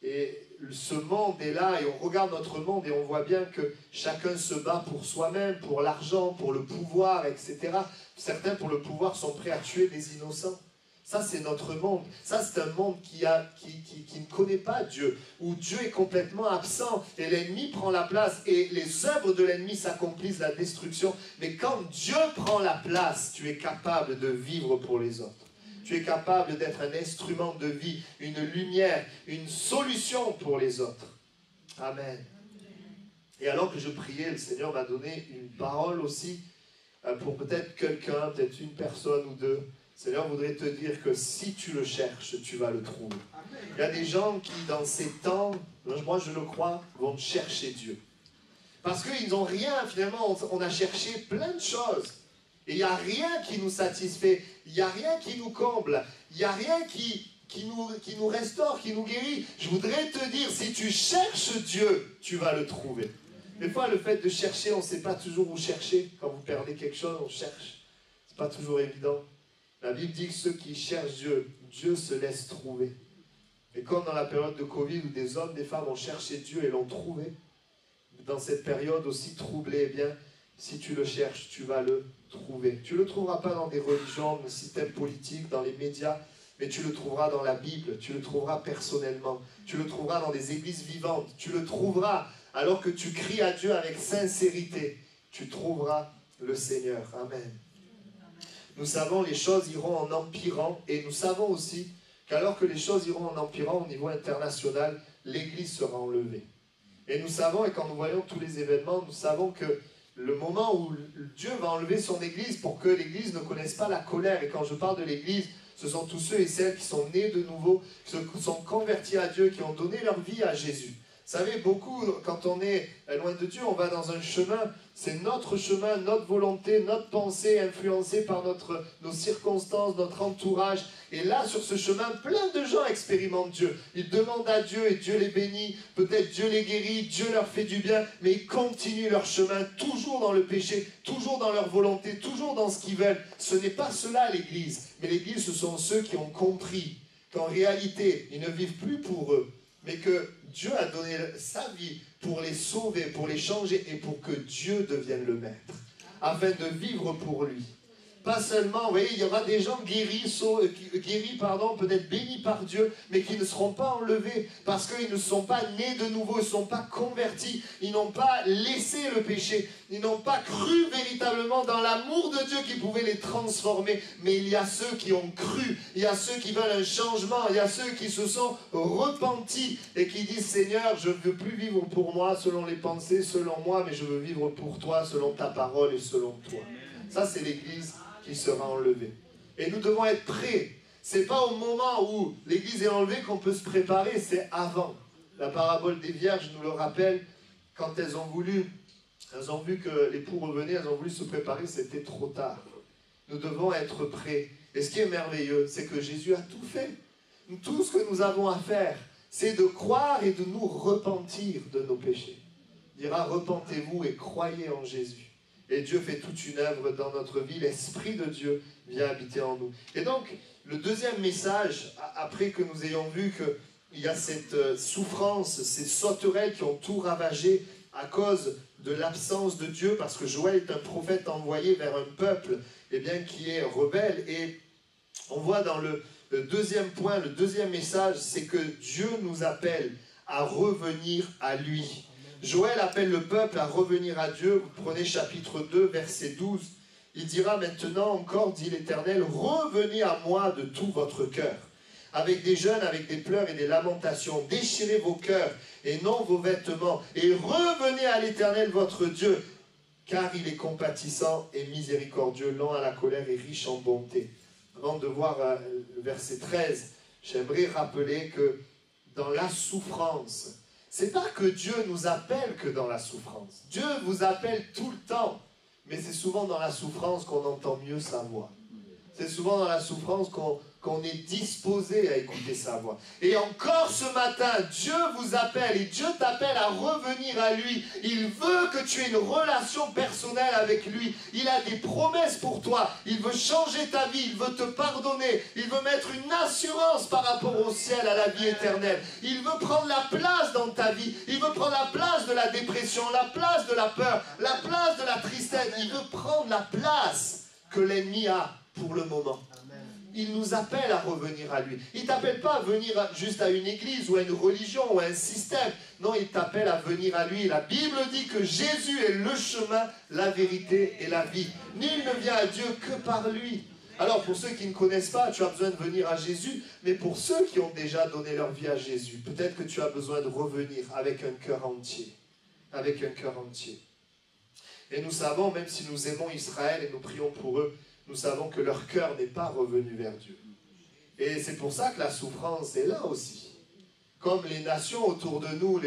Et ce monde est là, et on regarde notre monde et on voit bien que chacun se bat pour soi-même, pour l'argent, pour le pouvoir, etc. Certains, pour le pouvoir, sont prêts à tuer des innocents. Ça, c'est notre monde. Ça, c'est un monde qui ne connaît pas Dieu, où Dieu est complètement absent, et l'ennemi prend la place, et les œuvres de l'ennemi s'accomplissent, la destruction. Mais quand Dieu prend la place, tu es capable de vivre pour les autres. Tu es capable d'être un instrument de vie, une lumière, une solution pour les autres. Amen. Et alors que je priais, le Seigneur m'a donné une parole aussi, pour peut-être quelqu'un, peut-être une personne ou deux. Le Seigneur voudrait te dire que si tu le cherches, tu vas le trouver. Il y a des gens qui, dans ces temps, moi je le crois, vont chercher Dieu. Parce qu'ils n'ont rien, finalement, on a cherché plein de choses. Et il n'y a rien qui nous satisfait, il n'y a rien qui nous comble, il n'y a rien qui nous restaure, qui nous guérit. Je voudrais te dire, si tu cherches Dieu, tu vas le trouver. Des fois, le fait de chercher, on ne sait pas toujours où chercher. Quand vous perdez quelque chose, on cherche. Ce n'est pas toujours évident. La Bible dit que ceux qui cherchent Dieu, Dieu se laisse trouver. Et comme dans la période de Covid, où des hommes, des femmes ont cherché Dieu et l'ont trouvé, dans cette période aussi troublée, eh bien, si tu le cherches, tu vas le trouver. Tu ne le trouveras pas dans des religions, dans le système politique, dans les médias, mais tu le trouveras dans la Bible, tu le trouveras personnellement, tu le trouveras dans des églises vivantes, tu le trouveras alors que tu cries à Dieu avec sincérité, tu trouveras le Seigneur. Amen. Nous savons les choses iront en empirant, et nous savons aussi qu'alors que les choses iront en empirant au niveau international, l'Église sera enlevée. Et nous savons, et quand nous voyons tous les événements, nous savons que le moment où Dieu va enlever son Église pour que l'Église ne connaisse pas la colère, et quand je parle de l'Église, ce sont tous ceux et celles qui sont nés de nouveau, qui se sont convertis à Dieu, qui ont donné leur vie à Jésus. Vous savez, beaucoup, quand on est loin de Dieu, on va dans un chemin, c'est notre chemin, notre volonté, notre pensée influencée par nos circonstances, notre entourage. Et là, sur ce chemin, plein de gens expérimentent Dieu. Ils demandent à Dieu et Dieu les bénit, peut-être Dieu les guérit, Dieu leur fait du bien, mais ils continuent leur chemin, toujours dans le péché, toujours dans leur volonté, toujours dans ce qu'ils veulent. Ce n'est pas cela l'Église, mais l'Église, ce sont ceux qui ont compris qu'en réalité, ils ne vivent plus pour eux, mais que Dieu a donné sa vie pour les sauver, pour les changer et pour que Dieu devienne le maître, afin de vivre pour lui. Pas seulement, vous voyez, il y aura des gens guéris, peut-être bénis par Dieu, mais qui ne seront pas enlevés parce qu'ils ne sont pas nés de nouveau, ils ne sont pas convertis, ils n'ont pas laissé le péché, ils n'ont pas cru véritablement dans l'amour de Dieu qui pouvait les transformer. Mais il y a ceux qui ont cru, il y a ceux qui veulent un changement, il y a ceux qui se sont repentis et qui disent « Seigneur, je ne veux plus vivre pour moi selon les pensées, selon moi, mais je veux vivre pour toi, selon ta parole et selon toi. » Ça, c'est l'Église qui sera enlevée. Et nous devons être prêts. Ce n'est pas au moment où l'Église est enlevée qu'on peut se préparer, c'est avant. La parabole des vierges nous le rappelle, quand elles ont vu que l'époux revenait, elles ont voulu se préparer, c'était trop tard. Nous devons être prêts. Et ce qui est merveilleux, c'est que Jésus a tout fait. Tout ce que nous avons à faire, c'est de croire et de nous repentir de nos péchés. Il dira, repentez-vous et croyez en Jésus. Et Dieu fait toute une œuvre dans notre vie. L'Esprit de Dieu vient habiter en nous. Et donc, le deuxième message, après que nous ayons vu qu'il y a cette souffrance, ces sauterelles qui ont tout ravagé à cause de l'absence de Dieu, parce que Joël est un prophète envoyé vers un peuple qui est rebelle. Et on voit dans le deuxième point, le deuxième message, c'est que Dieu nous appelle à revenir à lui. Joël appelle le peuple à revenir à Dieu. Vous prenez chapitre 2, verset 12. Il dira maintenant encore, dit l'Éternel, revenez à moi de tout votre cœur, avec des jeûnes, avec des pleurs et des lamentations. Déchirez vos cœurs et non vos vêtements, et revenez à l'Éternel votre Dieu, car il est compatissant et miséricordieux, lent à la colère et riche en bonté. Avant de voir le verset 13, j'aimerais rappeler que dans la souffrance, c'est pas que Dieu nous appelle que dans la souffrance. Dieu vous appelle tout le temps, mais c'est souvent dans la souffrance qu'on entend mieux sa voix. C'est souvent dans la souffrance qu'on est disposé à écouter sa voix. Et encore ce matin, Dieu vous appelle et Dieu t'appelle à revenir à lui. Il veut que tu aies une relation personnelle avec lui. Il a des promesses pour toi. Il veut changer ta vie. Il veut te pardonner. Il veut mettre une assurance par rapport au ciel, à la vie éternelle. Il veut prendre la place dans ta vie. Il veut prendre la place de la dépression, la place de la peur, la place de la tristesse. Il veut prendre la place que l'ennemi a pour le moment. Il nous appelle à revenir à lui. Il ne t'appelle pas à venir juste à une église ou à une religion ou à un système. Non, il t'appelle à venir à lui. La Bible dit que Jésus est le chemin, la vérité et la vie. Nul ne vient à Dieu que par lui. Alors pour ceux qui ne connaissent pas, tu as besoin de venir à Jésus. Mais pour ceux qui ont déjà donné leur vie à Jésus, peut-être que tu as besoin de revenir avec un cœur entier. Avec un cœur entier. Et nous savons, même si nous aimons Israël et nous prions pour eux, nous savons que leur cœur n'est pas revenu vers Dieu. Et c'est pour ça que la souffrance est là aussi. Comme les nations autour de nous,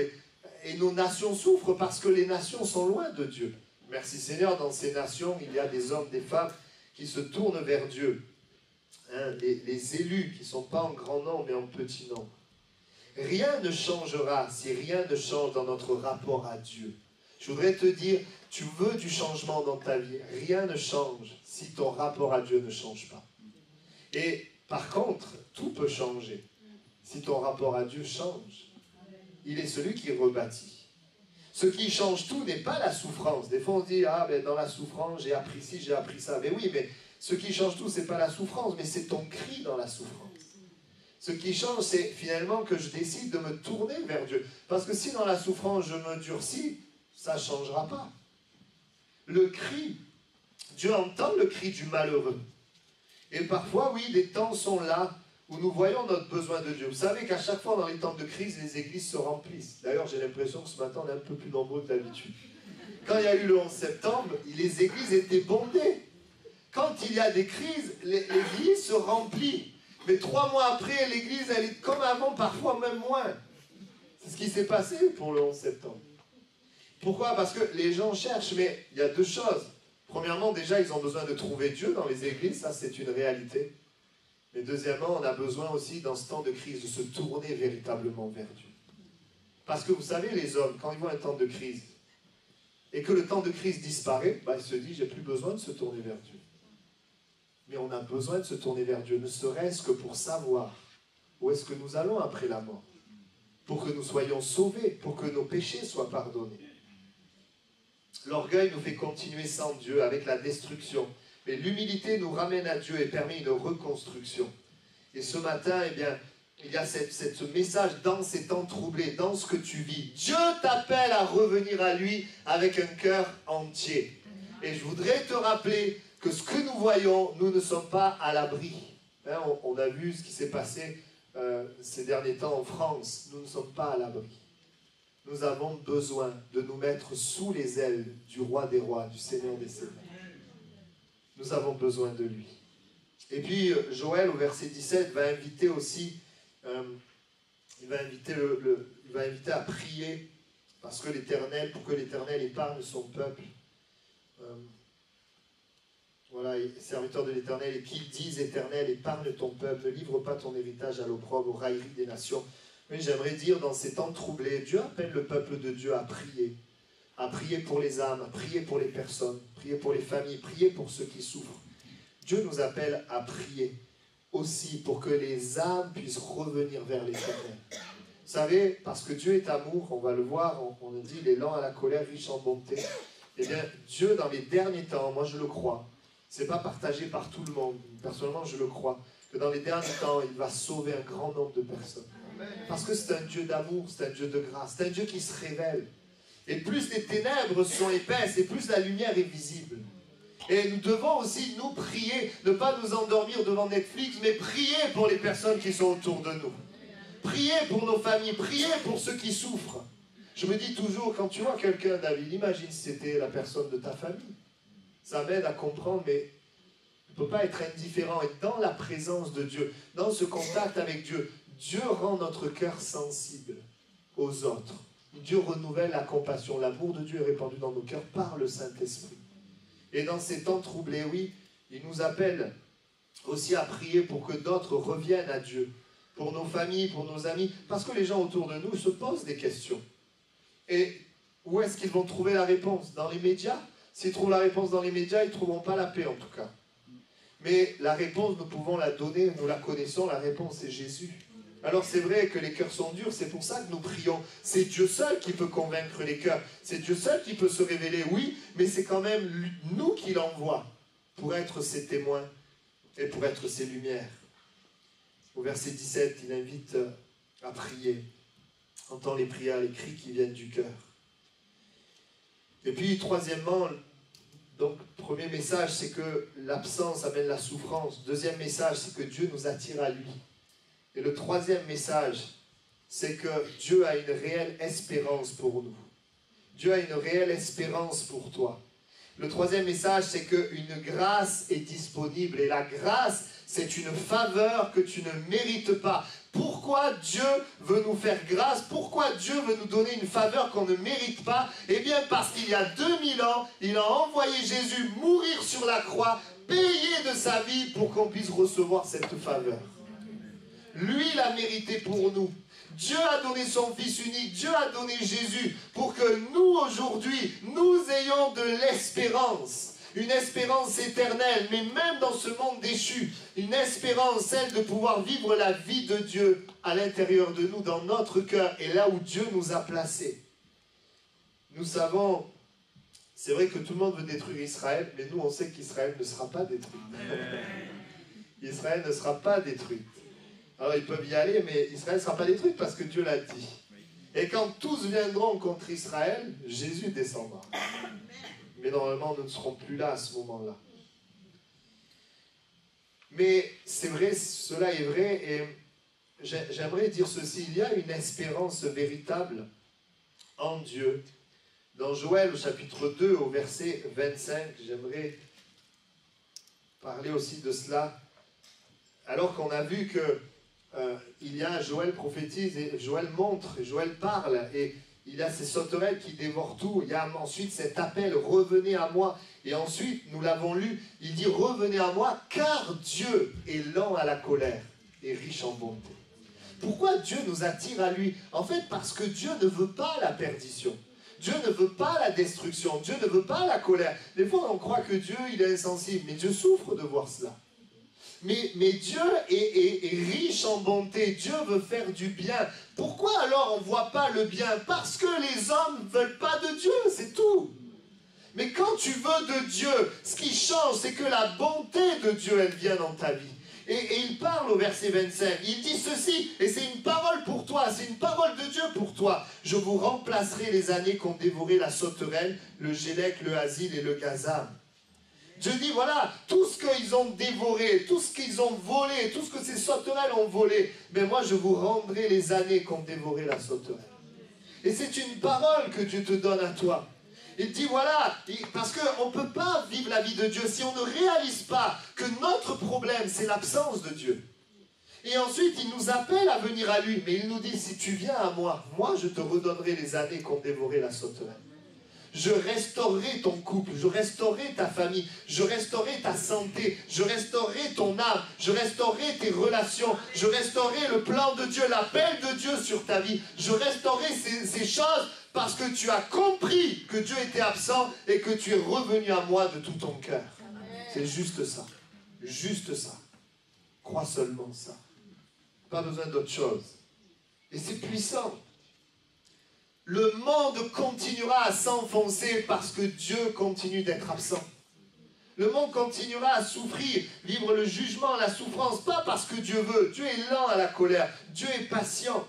et nos nations souffrent parce que les nations sont loin de Dieu. Merci Seigneur, dans ces nations, il y a des hommes, des femmes qui se tournent vers Dieu. Hein, les élus qui ne sont pas en grand nombre mais en petit nombre. Rien ne changera si rien ne change dans notre rapport à Dieu. Je voudrais te dire, tu veux du changement dans ta vie, rien ne change si ton rapport à Dieu ne change pas. Et par contre, tout peut changer si ton rapport à Dieu change. Il est celui qui rebâtit. Ce qui change tout n'est pas la souffrance. Des fois on se dit, ah ben dans la souffrance j'ai appris ci, j'ai appris ça. Mais oui, mais ce qui change tout, c'est pas la souffrance, mais c'est ton cri dans la souffrance. Ce qui change, c'est finalement que je décide de me tourner vers Dieu. Parce que si dans la souffrance je me durcis, ça ne changera pas. Le cri, Dieu entend le cri du malheureux. Et parfois, oui, des temps sont là où nous voyons notre besoin de Dieu. Vous savez qu'à chaque fois, dans les temps de crise, les églises se remplissent. D'ailleurs, j'ai l'impression que ce matin, on est un peu plus nombreux que d'habitude. Quand il y a eu le 11 septembre, les églises étaient bondées. Quand il y a des crises, l'église se remplit. Mais 3 mois après, l'église, elle est comme avant, parfois même moins. C'est ce qui s'est passé pour le 11 septembre. Pourquoi? Parce que les gens cherchent, mais il y a 2 choses. Premièrement, déjà, ils ont besoin de trouver Dieu dans les églises, ça c'est une réalité. Mais deuxièmement, on a besoin aussi, dans ce temps de crise, de se tourner véritablement vers Dieu. Parce que vous savez, les hommes, quand ils voient un temps de crise, et que le temps de crise disparaît, bah, ils se disent, j'ai plus besoin de se tourner vers Dieu. Mais on a besoin de se tourner vers Dieu, ne serait-ce que pour savoir où est-ce que nous allons après la mort. Pour que nous soyons sauvés, pour que nos péchés soient pardonnés. L'orgueil nous fait continuer sans Dieu, avec la destruction. Mais l'humilité nous ramène à Dieu et permet une reconstruction. Et ce matin, eh bien, il y a ce message dans ces temps troublés, dans ce que tu vis. Dieu t'appelle à revenir à lui avec un cœur entier. Et je voudrais te rappeler que ce que nous voyons, nous ne sommes pas à l'abri. Hein, on a vu ce qui s'est passé ces derniers temps en France. Nous ne sommes pas à l'abri. Nous avons besoin de nous mettre sous les ailes du roi des rois, du Seigneur des seigneurs. Nous avons besoin de lui. Et puis Joël au verset 17 va inviter aussi, il va inviter à prier parce que l'Éternel, pour que l'Éternel épargne son peuple. Voilà, serviteur de l'Éternel, et qu'ils disent, Éternel, épargne ton peuple, ne livre pas ton héritage à l'opprobre, aux railleries des nations. Mais j'aimerais dire, dans ces temps troublés, Dieu appelle le peuple de Dieu à prier pour les âmes, à prier pour les personnes, prier pour les familles, prier pour ceux qui souffrent. Dieu nous appelle à prier aussi pour que les âmes puissent revenir vers l'Éternel. Vous savez, parce que Dieu est amour, on va le voir, on dit, il est lent à la colère, riche en bonté. Eh bien, Dieu, dans les derniers temps, moi je le crois, c'est pas partagé par tout le monde, personnellement je le crois, que dans les derniers temps, il va sauver un grand nombre de personnes. Parce que c'est un Dieu d'amour, c'est un Dieu de grâce, c'est un Dieu qui se révèle. Et plus les ténèbres sont épaisses, et plus la lumière est visible. Et nous devons aussi, nous, prier, ne pas nous endormir devant Netflix, mais prier pour les personnes qui sont autour de nous. Prier pour nos familles, prier pour ceux qui souffrent. Je me dis toujours, quand tu vois quelqu'un, David, imagine si c'était la personne de ta famille. Ça m'aide à comprendre, mais on ne peut pas être indifférent. Et dans la présence de Dieu, dans ce contact avec Dieu, Dieu rend notre cœur sensible aux autres. Dieu renouvelle la compassion. L'amour de Dieu est répandu dans nos cœurs par le Saint-Esprit. Et dans ces temps troublés, oui, il nous appelle aussi à prier pour que d'autres reviennent à Dieu. Pour nos familles, pour nos amis. Parce que les gens autour de nous se posent des questions. Et où est-ce qu'ils vont trouver la réponse? Dans les médias? S'ils trouvent la réponse dans les médias, ils ne trouveront pas la paix en tout cas. Mais la réponse, nous pouvons la donner, nous la connaissons, la réponse est Jésus. Alors c'est vrai que les cœurs sont durs, c'est pour ça que nous prions. C'est Dieu seul qui peut convaincre les cœurs. C'est Dieu seul qui peut se révéler, oui, mais c'est quand même nous qui l'envoie pour être ses témoins et pour être ses lumières. Au verset 17, il invite à prier. Entend les prières, les cris qui viennent du cœur. Et puis, troisièmement, donc, premier message, c'est que l'absence amène la souffrance. Deuxième message, c'est que Dieu nous attire à lui. Et le troisième message, c'est que Dieu a une réelle espérance pour nous. Dieu a une réelle espérance pour toi. Le troisième message, c'est qu'une grâce est disponible. Et la grâce, c'est une faveur que tu ne mérites pas. Pourquoi Dieu veut nous faire grâce? Pourquoi Dieu veut nous donner une faveur qu'on ne mérite pas? Eh bien parce qu'il y a 2000 ans, il a envoyé Jésus mourir sur la croix, payer de sa vie pour qu'on puisse recevoir cette faveur. Lui l'a mérité pour nous. Dieu a donné son Fils unique, Dieu a donné Jésus pour que nous aujourd'hui, nous ayons de l'espérance. Une espérance éternelle, mais même dans ce monde déchu, une espérance, celle de pouvoir vivre la vie de Dieu à l'intérieur de nous, dans notre cœur, et là où Dieu nous a placés. Nous savons, c'est vrai que tout le monde veut détruire Israël, mais nous on sait qu'Israël ne sera pas détruit. Israël ne sera pas détruit. Alors ils peuvent y aller, mais Israël ne sera pas détruit parce que Dieu l'a dit. Et quand tous viendront contre Israël, Jésus descendra. Mais normalement, nous ne serons plus là à ce moment-là. Mais c'est vrai, cela est vrai, et j'aimerais dire ceci, il y a une espérance véritable en Dieu. Dans Joël, au chapitre 2, au verset 25, j'aimerais parler aussi de cela. Alors qu'on a vu que il y a Joël prophétise, et Joël montre, et Joël parle, et il y a ces sauterelles qui dévorent tout. Il y a ensuite cet appel, revenez à moi. Et ensuite, nous l'avons lu, il dit, revenez à moi, car Dieu est lent à la colère et riche en bonté. Pourquoi Dieu nous attire à lui? En fait, parce que Dieu ne veut pas la perdition. Dieu ne veut pas la destruction. Dieu ne veut pas la colère. Des fois, on croit que Dieu, il est insensible. Mais Dieu souffre de voir cela. Mais Dieu est riche en bonté. Dieu veut faire du bien. Pourquoi alors on ne voit pas le bien? Parce que les hommes ne veulent pas de Dieu, c'est tout. Mais quand tu veux de Dieu, ce qui change, c'est que la bonté de Dieu, elle vient dans ta vie. Et il parle au verset 25, il dit ceci, et c'est une parole pour toi, c'est une parole de Dieu pour toi. Je vous remplacerai les années qu'ont dévoré la sauterelle, le gélec, le asile et le gazam. Dieu dit, voilà, tout ce qu'ils ont dévoré, tout ce qu'ils ont volé, tout ce que ces sauterelles ont volé, mais moi je vous rendrai les années qu'ont dévoré la sauterelle. Et c'est une parole que Dieu te donne à toi. Il dit, voilà, parce qu'on ne peut pas vivre la vie de Dieu si on ne réalise pas que notre problème, c'est l'absence de Dieu. Et ensuite, il nous appelle à venir à lui, mais il nous dit, si tu viens à moi, moi je te redonnerai les années qu'ont dévoré la sauterelle. Je restaurerai ton couple, je restaurerai ta famille, je restaurerai ta santé, je restaurerai ton âme, je restaurerai tes relations, je restaurerai le plan de Dieu, l'appel de Dieu sur ta vie. Je restaurerai ces choses parce que tu as compris que Dieu était absent et que tu es revenu à moi de tout ton cœur. C'est juste ça. Juste ça. Crois seulement ça. Pas besoin d'autre chose. Et c'est puissant. Le monde continuera à s'enfoncer parce que Dieu continue d'être absent. Le monde continuera à souffrir, vivre le jugement, la souffrance, pas parce que Dieu veut. Dieu est lent à la colère. Dieu est patient.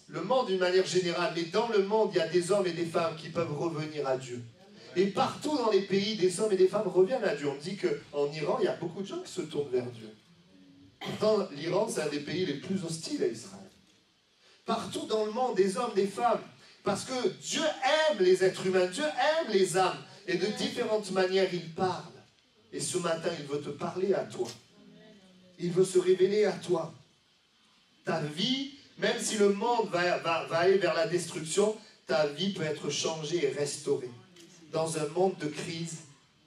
Le monde d'une manière générale, mais dans le monde, il y a des hommes et des femmes qui peuvent revenir à Dieu. Et partout dans les pays, des hommes et des femmes reviennent à Dieu. On dit qu'en Iran, il y a beaucoup de gens qui se tournent vers Dieu. Pourtant, l'Iran, c'est un des pays les plus hostiles à Israël. Partout dans le monde, des hommes, des femmes. Parce que Dieu aime les êtres humains, Dieu aime les âmes. Et de différentes manières, il parle. Et ce matin, il veut te parler à toi. Il veut se révéler à toi. Ta vie, même si le monde va aller vers la destruction, ta vie peut être changée et restaurée. Dans un monde de crise,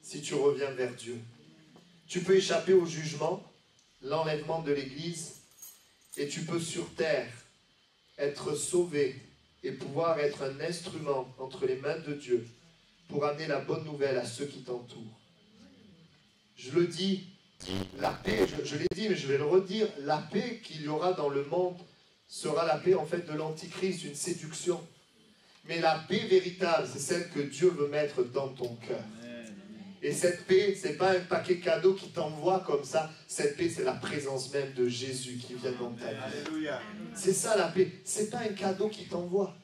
si tu reviens vers Dieu. Tu peux échapper au jugement, l'enlèvement de l'Église, et tu peux sur terre être sauvé et pouvoir être un instrument entre les mains de Dieu pour amener la bonne nouvelle à ceux qui t'entourent. Je le dis, la paix, je l'ai dit, mais je vais le redire, la paix qu'il y aura dans le monde sera la paix en fait de l'Antichrist, une séduction. Mais la paix véritable, c'est celle que Dieu veut mettre dans ton cœur. Et cette paix, ce n'est pas un paquet cadeau qui t'envoie comme ça. Cette paix, c'est la présence même de Jésus qui vient dans ta vie. C'est ça la paix. Ce n'est pas un cadeau qui t'envoie.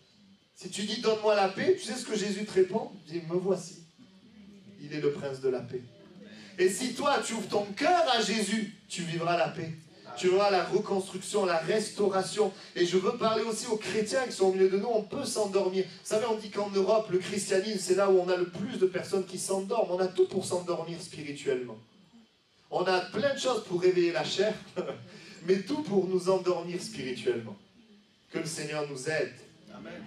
Si tu dis donne-moi la paix, tu sais ce que Jésus te répond? Il dit me voici. Il est le prince de la paix. Et si toi, tu ouvres ton cœur à Jésus, tu vivras la paix. Tu verras la reconstruction, la restauration. Et je veux parler aussi aux chrétiens qui sont au milieu de nous. On peut s'endormir. Vous savez, on dit qu'en Europe, le christianisme, c'est là où on a le plus de personnes qui s'endorment. On a tout pour s'endormir spirituellement. On a plein de choses pour réveiller la chair, mais tout pour nous endormir spirituellement. Que le Seigneur nous aide.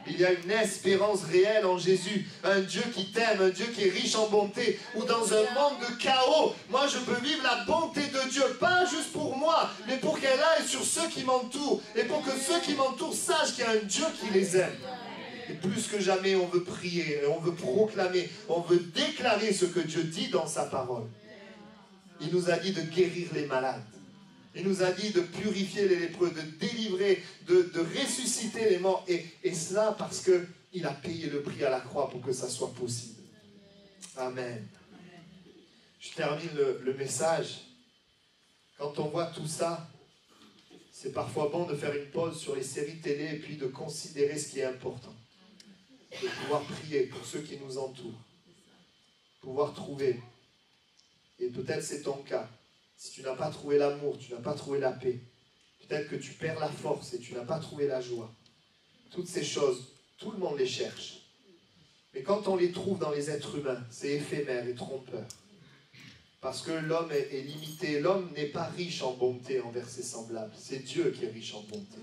Il y a une espérance réelle en Jésus, un Dieu qui t'aime, un Dieu qui est riche en bonté, où dans un monde de chaos, moi je peux vivre la bonté de Dieu, pas juste pour moi, mais pour qu'elle aille sur ceux qui m'entourent, et pour que ceux qui m'entourent sachent qu'il y a un Dieu qui les aime. Et plus que jamais, on veut prier, on veut proclamer, on veut déclarer ce que Dieu dit dans sa parole. Il nous a dit de guérir les malades. Il nous a dit de purifier les lépreux, de délivrer, de ressusciter les morts. Et cela parce qu'il a payé le prix à la croix pour que ça soit possible. Amen. Je termine le message. Quand on voit tout ça, c'est parfois bon de faire une pause sur les séries télé et puis de considérer ce qui est important. De pouvoir prier pour ceux qui nous entourent. Pouvoir trouver. Et peut-être c'est ton cas. Si tu n'as pas trouvé l'amour, tu n'as pas trouvé la paix, peut-être que tu perds la force et tu n'as pas trouvé la joie. Toutes ces choses, tout le monde les cherche. Mais quand on les trouve dans les êtres humains, c'est éphémère et trompeur. Parce que l'homme est limité. L'homme n'est pas riche en bonté envers ses semblables. C'est Dieu qui est riche en bonté.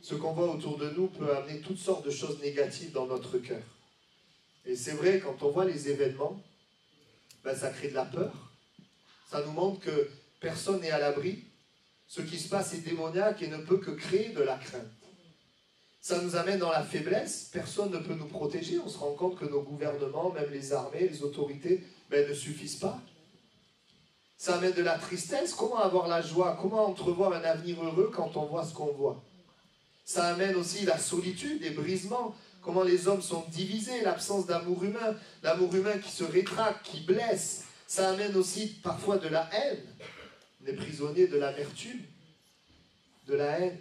Ce qu'on voit autour de nous peut amener toutes sortes de choses négatives dans notre cœur. Et c'est vrai, quand on voit les événements, ben ça crée de la peur. Ça nous montre que personne n'est à l'abri. Ce qui se passe est démoniaque et ne peut que créer de la crainte. Ça nous amène dans la faiblesse. Personne ne peut nous protéger. On se rend compte que nos gouvernements, même les armées, les autorités, ne suffisent pas. Ça amène de la tristesse. Comment avoir la joie? Comment entrevoir un avenir heureux quand on voit ce qu'on voit? Ça amène aussi la solitude, les brisements. Comment les hommes sont divisés, l'absence d'amour humain qui se rétracte, qui blesse. Ça amène aussi parfois de la haine. On est prisonnier de l'amertume, de la haine.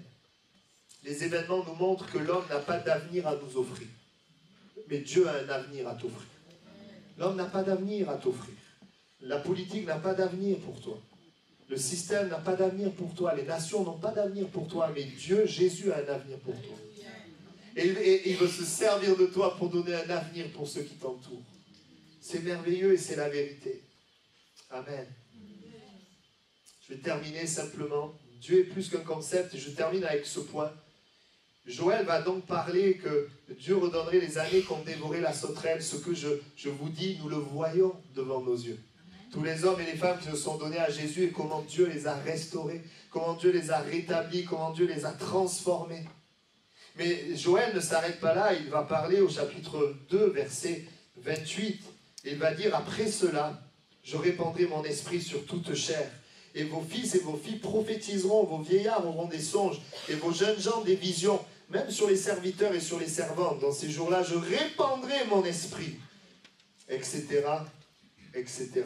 Les événements nous montrent que l'homme n'a pas d'avenir à nous offrir. Mais Dieu a un avenir à t'offrir. L'homme n'a pas d'avenir à t'offrir. La politique n'a pas d'avenir pour toi. Le système n'a pas d'avenir pour toi. Les nations n'ont pas d'avenir pour toi. Mais Dieu, Jésus, a un avenir pour toi. Et il veut se servir de toi pour donner un avenir pour ceux qui t'entourent. C'est merveilleux et c'est la vérité. Amen. Je vais terminer simplement. Dieu est plus qu'un concept et je termine avec ce point. Joël va donc parler que Dieu redonnerait les années qu'ont dévoré la sauterelle. Ce que je vous dis, nous le voyons devant nos yeux. Tous les hommes et les femmes qui se sont donnés à Jésus et comment Dieu les a restaurés, comment Dieu les a rétablis, comment Dieu les a transformés. Mais Joël ne s'arrête pas là, il va parler au chapitre 2, verset 28. Il va dire, après cela, je répandrai mon esprit sur toute chair. Et vos fils et vos filles prophétiseront, vos vieillards auront des songes, et vos jeunes gens des visions, même sur les serviteurs et sur les servantes. Dans ces jours-là, je répandrai mon esprit, etc., etc.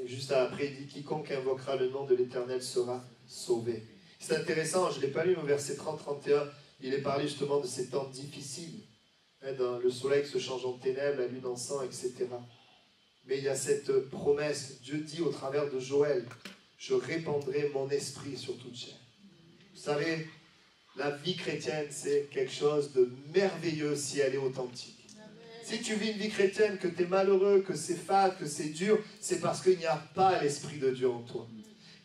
Et juste après, il dit, quiconque invoquera le nom de l'Éternel sera sauvé. C'est intéressant, je ne l'ai pas lu au verset 30-31, il est parlé justement de ces temps difficiles. Le soleil se change en ténèbres, la lune en sang, etc. Mais il y a cette promesse. Dieu dit au travers de Joël, je répandrai mon esprit sur toute chair. Vous savez, la vie chrétienne, c'est quelque chose de merveilleux si elle est authentique. Si tu vis une vie chrétienne, que tu es malheureux, que c'est fade, que c'est dur, c'est parce qu'il n'y a pas l'Esprit de Dieu en toi.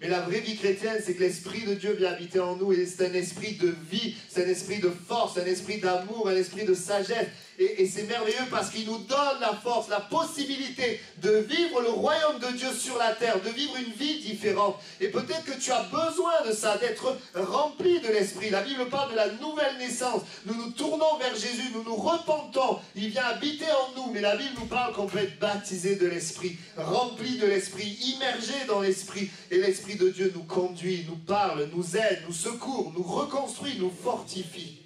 Mais la vraie vie chrétienne, c'est que l'Esprit de Dieu vient habiter en nous et c'est un esprit de vie, c'est un esprit de force, un esprit d'amour, un esprit de sagesse. Et c'est merveilleux parce qu'il nous donne la force, la possibilité de vivre le royaume de Dieu sur la terre, de vivre une vie différente. Et peut-être que tu as besoin de ça, d'être rempli de l'Esprit. La Bible parle de la nouvelle naissance. Nous nous tournons vers Jésus, nous nous repentons. Il vient habiter en nous. Mais la Bible nous parle qu'on peut être baptisé de l'Esprit, rempli de l'Esprit, immergé dans l'Esprit. Et l'Esprit de Dieu nous conduit, nous parle, nous aide, nous secourt, nous reconstruit, nous fortifie.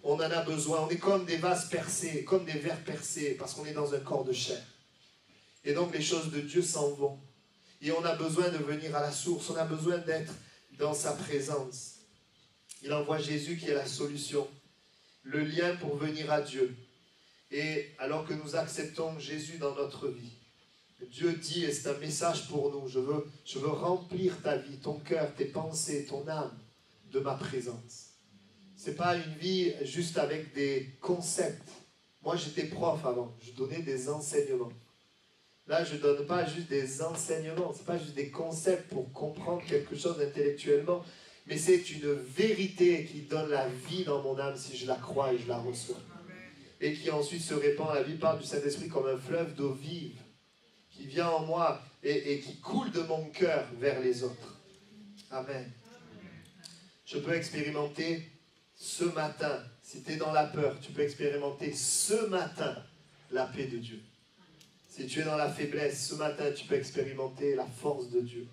On en a besoin, on est comme des vases percés, comme des verres percés, parce qu'on est dans un corps de chair. Et donc les choses de Dieu s'en vont. Et on a besoin de venir à la source, on a besoin d'être dans sa présence. Il envoie Jésus qui est la solution, le lien pour venir à Dieu. Et alors que nous acceptons Jésus dans notre vie, Dieu dit, et c'est un message pour nous, je veux remplir ta vie, ton cœur, tes pensées, ton âme de ma présence. Ce n'est pas une vie juste avec des concepts. Moi, j'étais prof avant. Je donnais des enseignements. Là, je ne donne pas juste des enseignements. Ce n'est pas juste des concepts pour comprendre quelque chose intellectuellement. Mais c'est une vérité qui donne la vie dans mon âme si je la crois et je la reçois. Et qui ensuite se répand. La Bible parle du Saint-Esprit comme un fleuve d'eau vive qui vient en moi et qui coule de mon cœur vers les autres. Amen. Je peux expérimenter ce matin, si tu es dans la peur, tu peux expérimenter ce matin la paix de Dieu. Si tu es dans la faiblesse, ce matin, tu peux expérimenter la force de Dieu.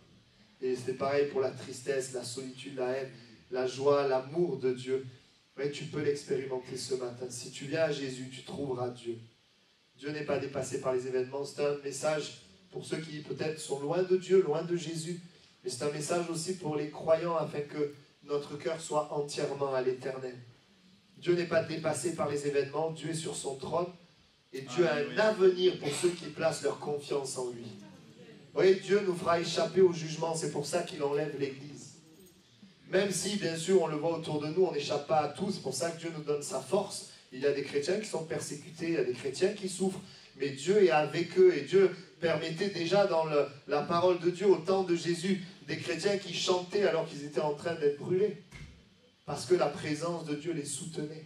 Et c'est pareil pour la tristesse, la solitude, la haine, la joie, l'amour de Dieu. Mais tu peux l'expérimenter ce matin. Si tu viens à Jésus, tu trouveras Dieu. Dieu n'est pas dépassé par les événements. C'est un message pour ceux qui peut-être sont loin de Dieu, loin de Jésus. Mais c'est un message aussi pour les croyants afin que notre cœur soit entièrement à l'éternel. Dieu n'est pas dépassé par les événements, Dieu est sur son trône et Dieu a un avenir pour ceux qui placent leur confiance en lui. Vous voyez, Dieu nous fera échapper au jugement, c'est pour ça qu'il enlève l'Église. Même si, bien sûr, on le voit autour de nous, on n'échappe pas à tout, c'est pour ça que Dieu nous donne sa force. Il y a des chrétiens qui sont persécutés, il y a des chrétiens qui souffrent, mais Dieu est avec eux et Dieu permettait déjà dans la parole de Dieu au temps de Jésus des chrétiens qui chantaient alors qu'ils étaient en train d'être brûlés. Parce que la présence de Dieu les soutenait.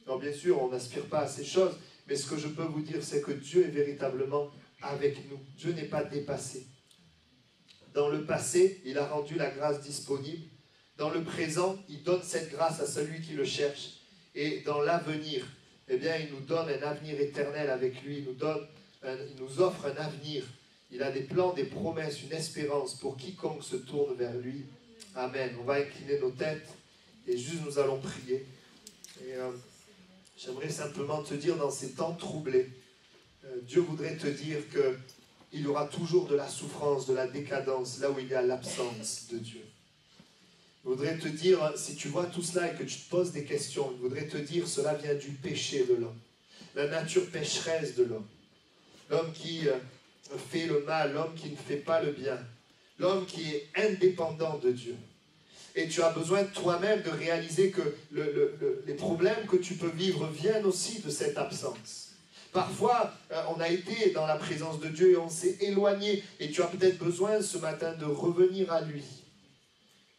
Alors bien sûr, on n'aspire pas à ces choses, mais ce que je peux vous dire, c'est que Dieu est véritablement avec nous. Dieu n'est pas dépassé. Dans le passé, il a rendu la grâce disponible. Dans le présent, il donne cette grâce à celui qui le cherche. Et dans l'avenir, eh bien, il nous donne un avenir éternel avec lui. Il nous offre un avenir. Il a des plans, des promesses, une espérance pour quiconque se tourne vers lui. Amen. On va incliner nos têtes et juste nous allons prier. Et j'aimerais simplement te dire dans ces temps troublés, Dieu voudrait te dire qu'il y aura toujours de la souffrance, de la décadence, là où il y a l'absence de Dieu. Il voudrait te dire, si tu vois tout cela et que tu te poses des questions, il voudrait te dire, cela vient du péché de l'homme, la nature pécheresse de l'homme. L'homme qui fait le mal, l'homme qui ne fait pas le bien, l'homme qui est indépendant de Dieu. Et tu as besoin toi-même de réaliser que les problèmes que tu peux vivre viennent aussi de cette absence. Parfois, on a été dans la présence de Dieu et on s'est éloigné. Et tu as peut-être besoin ce matin de revenir à lui.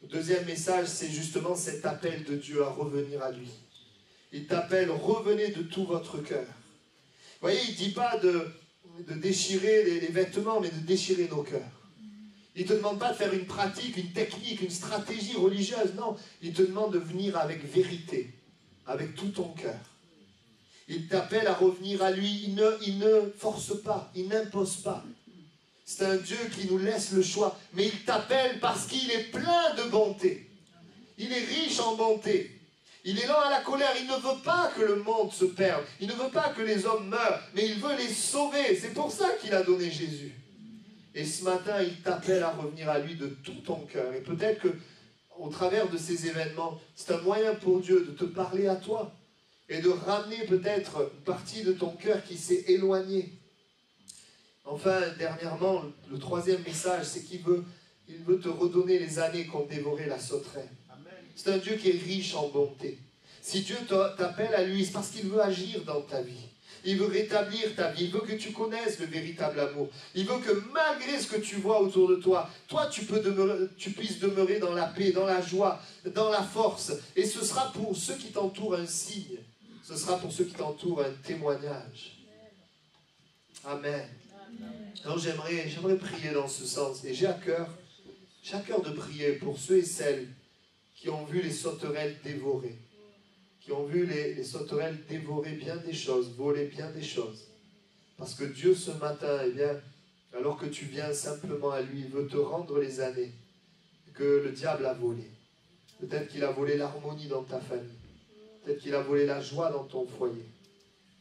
Le deuxième message, c'est justement cet appel de Dieu à revenir à lui. Il t'appelle, revenez de tout votre cœur. Vous voyez, il ne dit pas de déchirer les vêtements, mais de déchirer nos cœurs. Il ne te demande pas de faire une pratique, une technique, une stratégie religieuse. Non, il te demande de venir avec vérité, avec tout ton cœur. Il t'appelle à revenir à lui. Il ne force pas, il n'impose pas. C'est un Dieu qui nous laisse le choix. Mais il t'appelle parce qu'il est plein de bonté. Il est riche en bonté. Il est lent à la colère. Il ne veut pas que le monde se perde. Il ne veut pas que les hommes meurent. Mais il veut les sauver. C'est pour ça qu'il a donné Jésus. Et ce matin, il t'appelle à revenir à lui de tout ton cœur. Et peut-être qu'au travers de ces événements, c'est un moyen pour Dieu de te parler à toi. et de ramener peut-être une partie de ton cœur qui s'est éloignée. Enfin, dernièrement, le troisième message, c'est qu'il veut te redonner les années qu'ont dévoré la sauterelle. C'est un Dieu qui est riche en bonté. Si Dieu t'appelle à lui, c'est parce qu'il veut agir dans ta vie. Il veut rétablir ta vie. Il veut que tu connaisses le véritable amour. Il veut que malgré ce que tu vois autour de toi, toi tu puisses demeurer dans la paix, dans la joie, dans la force. Et ce sera pour ceux qui t'entourent un signe. Ce sera pour ceux qui t'entourent un témoignage. Amen. Alors j'aimerais prier dans ce sens. Et j'ai à cœur de prier pour ceux et celles qui ont vu les sauterelles dévorer. Qui ont vu les sauterelles dévorer bien des choses, voler bien des choses. Parce que Dieu ce matin, eh bien, alors que tu viens simplement à lui, veut te rendre les années que le diable a volées. Peut-être qu'il a volé l'harmonie dans ta famille. Peut-être qu'il a volé la joie dans ton foyer.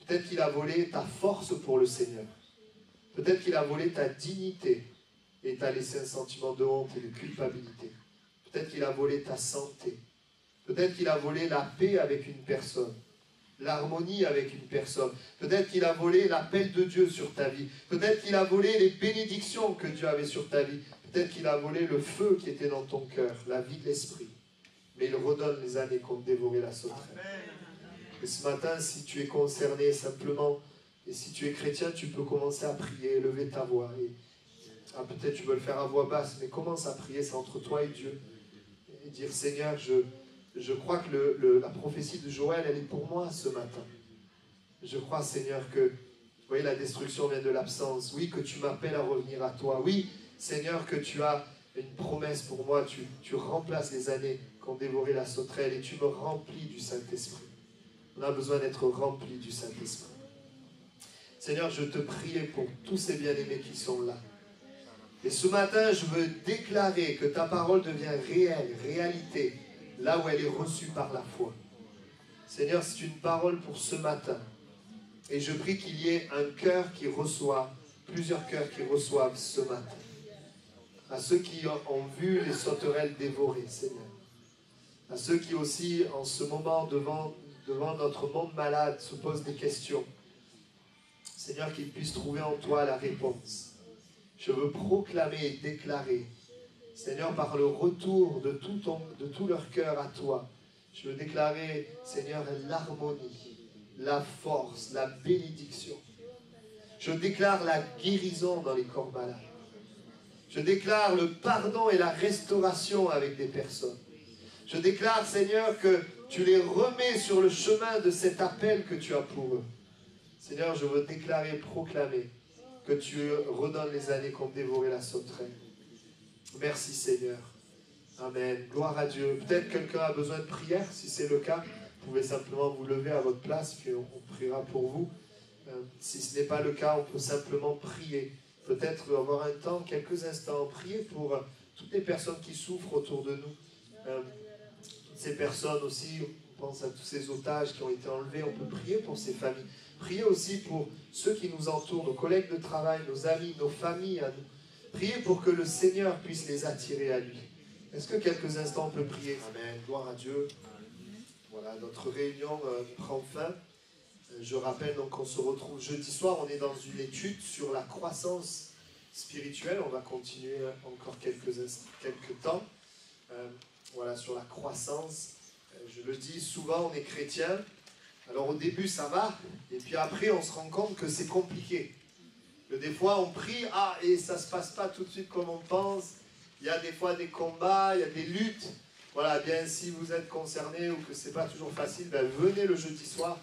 Peut-être qu'il a volé ta force pour le Seigneur. Peut-être qu'il a volé ta dignité et t'a laissé un sentiment de honte et de culpabilité. Peut-être qu'il a volé ta santé. Peut-être qu'il a volé la paix avec une personne, l'harmonie avec une personne. Peut-être qu'il a volé l'appel de Dieu sur ta vie. Peut-être qu'il a volé les bénédictions que Dieu avait sur ta vie. Peut-être qu'il a volé le feu qui était dans ton cœur, la vie de l'esprit. Mais il redonne les années qu'ont dévoré la sauterelle. Et ce matin, si tu es concerné simplement, et si tu es chrétien, tu peux commencer à prier, lever ta voix. Peut-être tu veux le faire à voix basse, mais commence à prier, c'est entre toi et Dieu. Et dire, Seigneur, je crois que la prophétie de Joël, elle est pour moi ce matin. Je crois, Seigneur, que vous voyez, la destruction vient de l'absence. Oui, que tu m'appelles à revenir à toi. Oui, Seigneur, que tu as une promesse pour moi. Tu remplaces les années qu'ont dévoré la sauterelle et tu me remplis du Saint-Esprit. On a besoin d'être remplis du Saint-Esprit. Seigneur, je te prie pour tous ces bien-aimés qui sont là. Et ce matin, je veux déclarer que ta parole devient réelle, réalité, là où elle est reçue par la foi. Seigneur, c'est une parole pour ce matin. Et je prie qu'il y ait un cœur qui reçoit, plusieurs cœurs qui reçoivent ce matin. À ceux qui ont vu les sauterelles dévorer, Seigneur. À ceux qui aussi, en ce moment, devant notre monde malade, se posent des questions. Seigneur, qu'ils puissent trouver en toi la réponse. Je veux proclamer et déclarer, Seigneur, par le retour de tout leur cœur à toi, je veux déclarer, Seigneur, l'harmonie, la force, la bénédiction. Je déclare la guérison dans les corps malades. Je déclare le pardon et la restauration avec des personnes. Je déclare, Seigneur, que tu les remets sur le chemin de cet appel que tu as pour eux. Seigneur, je veux déclarer, proclamer que tu redonnes les années qu'ont dévoré la sauterelle. Merci Seigneur. Amen. Gloire à Dieu. Peut-être quelqu'un a besoin de prière. Si c'est le cas, vous pouvez simplement vous lever à votre place, puis on priera pour vous. Si ce n'est pas le cas, on peut simplement prier. Peut-être avoir un temps, quelques instants, prier pour toutes les personnes qui souffrent autour de nous. Ces personnes aussi, on pense à tous ces otages qui ont été enlevés, on peut prier pour ces familles. Priez aussi pour ceux qui nous entourent, nos collègues de travail, nos amis, nos familles à nous. Priez pour que le Seigneur puisse les attirer à lui. Est-ce que quelques instants on peut prier? Amen. Gloire à Dieu. Voilà, notre réunion prend fin. Je rappelle donc qu'on se retrouve jeudi soir. On est dans une étude sur la croissance spirituelle. On va continuer encore quelques temps. Voilà, sur la croissance. Je le dis souvent, on est chrétien. Alors au début ça va, et puis après on se rend compte que c'est compliqué. Que des fois on prie, et ça ne se passe pas tout de suite comme on pense. Il y a des fois des combats, il y a des luttes. Voilà, bien si vous êtes concerné ou que ce n'est pas toujours facile, venez le jeudi soir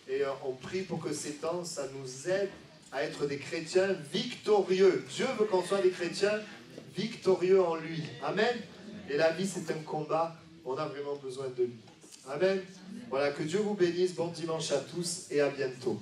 et on prie pour que ces temps, ça nous aide à être des chrétiens victorieux. Dieu veut qu'on soit des chrétiens victorieux en lui. Amen. Et la vie c'est un combat, on a vraiment besoin de lui. Amen. Voilà, que Dieu vous bénisse. Bon dimanche à tous et à bientôt.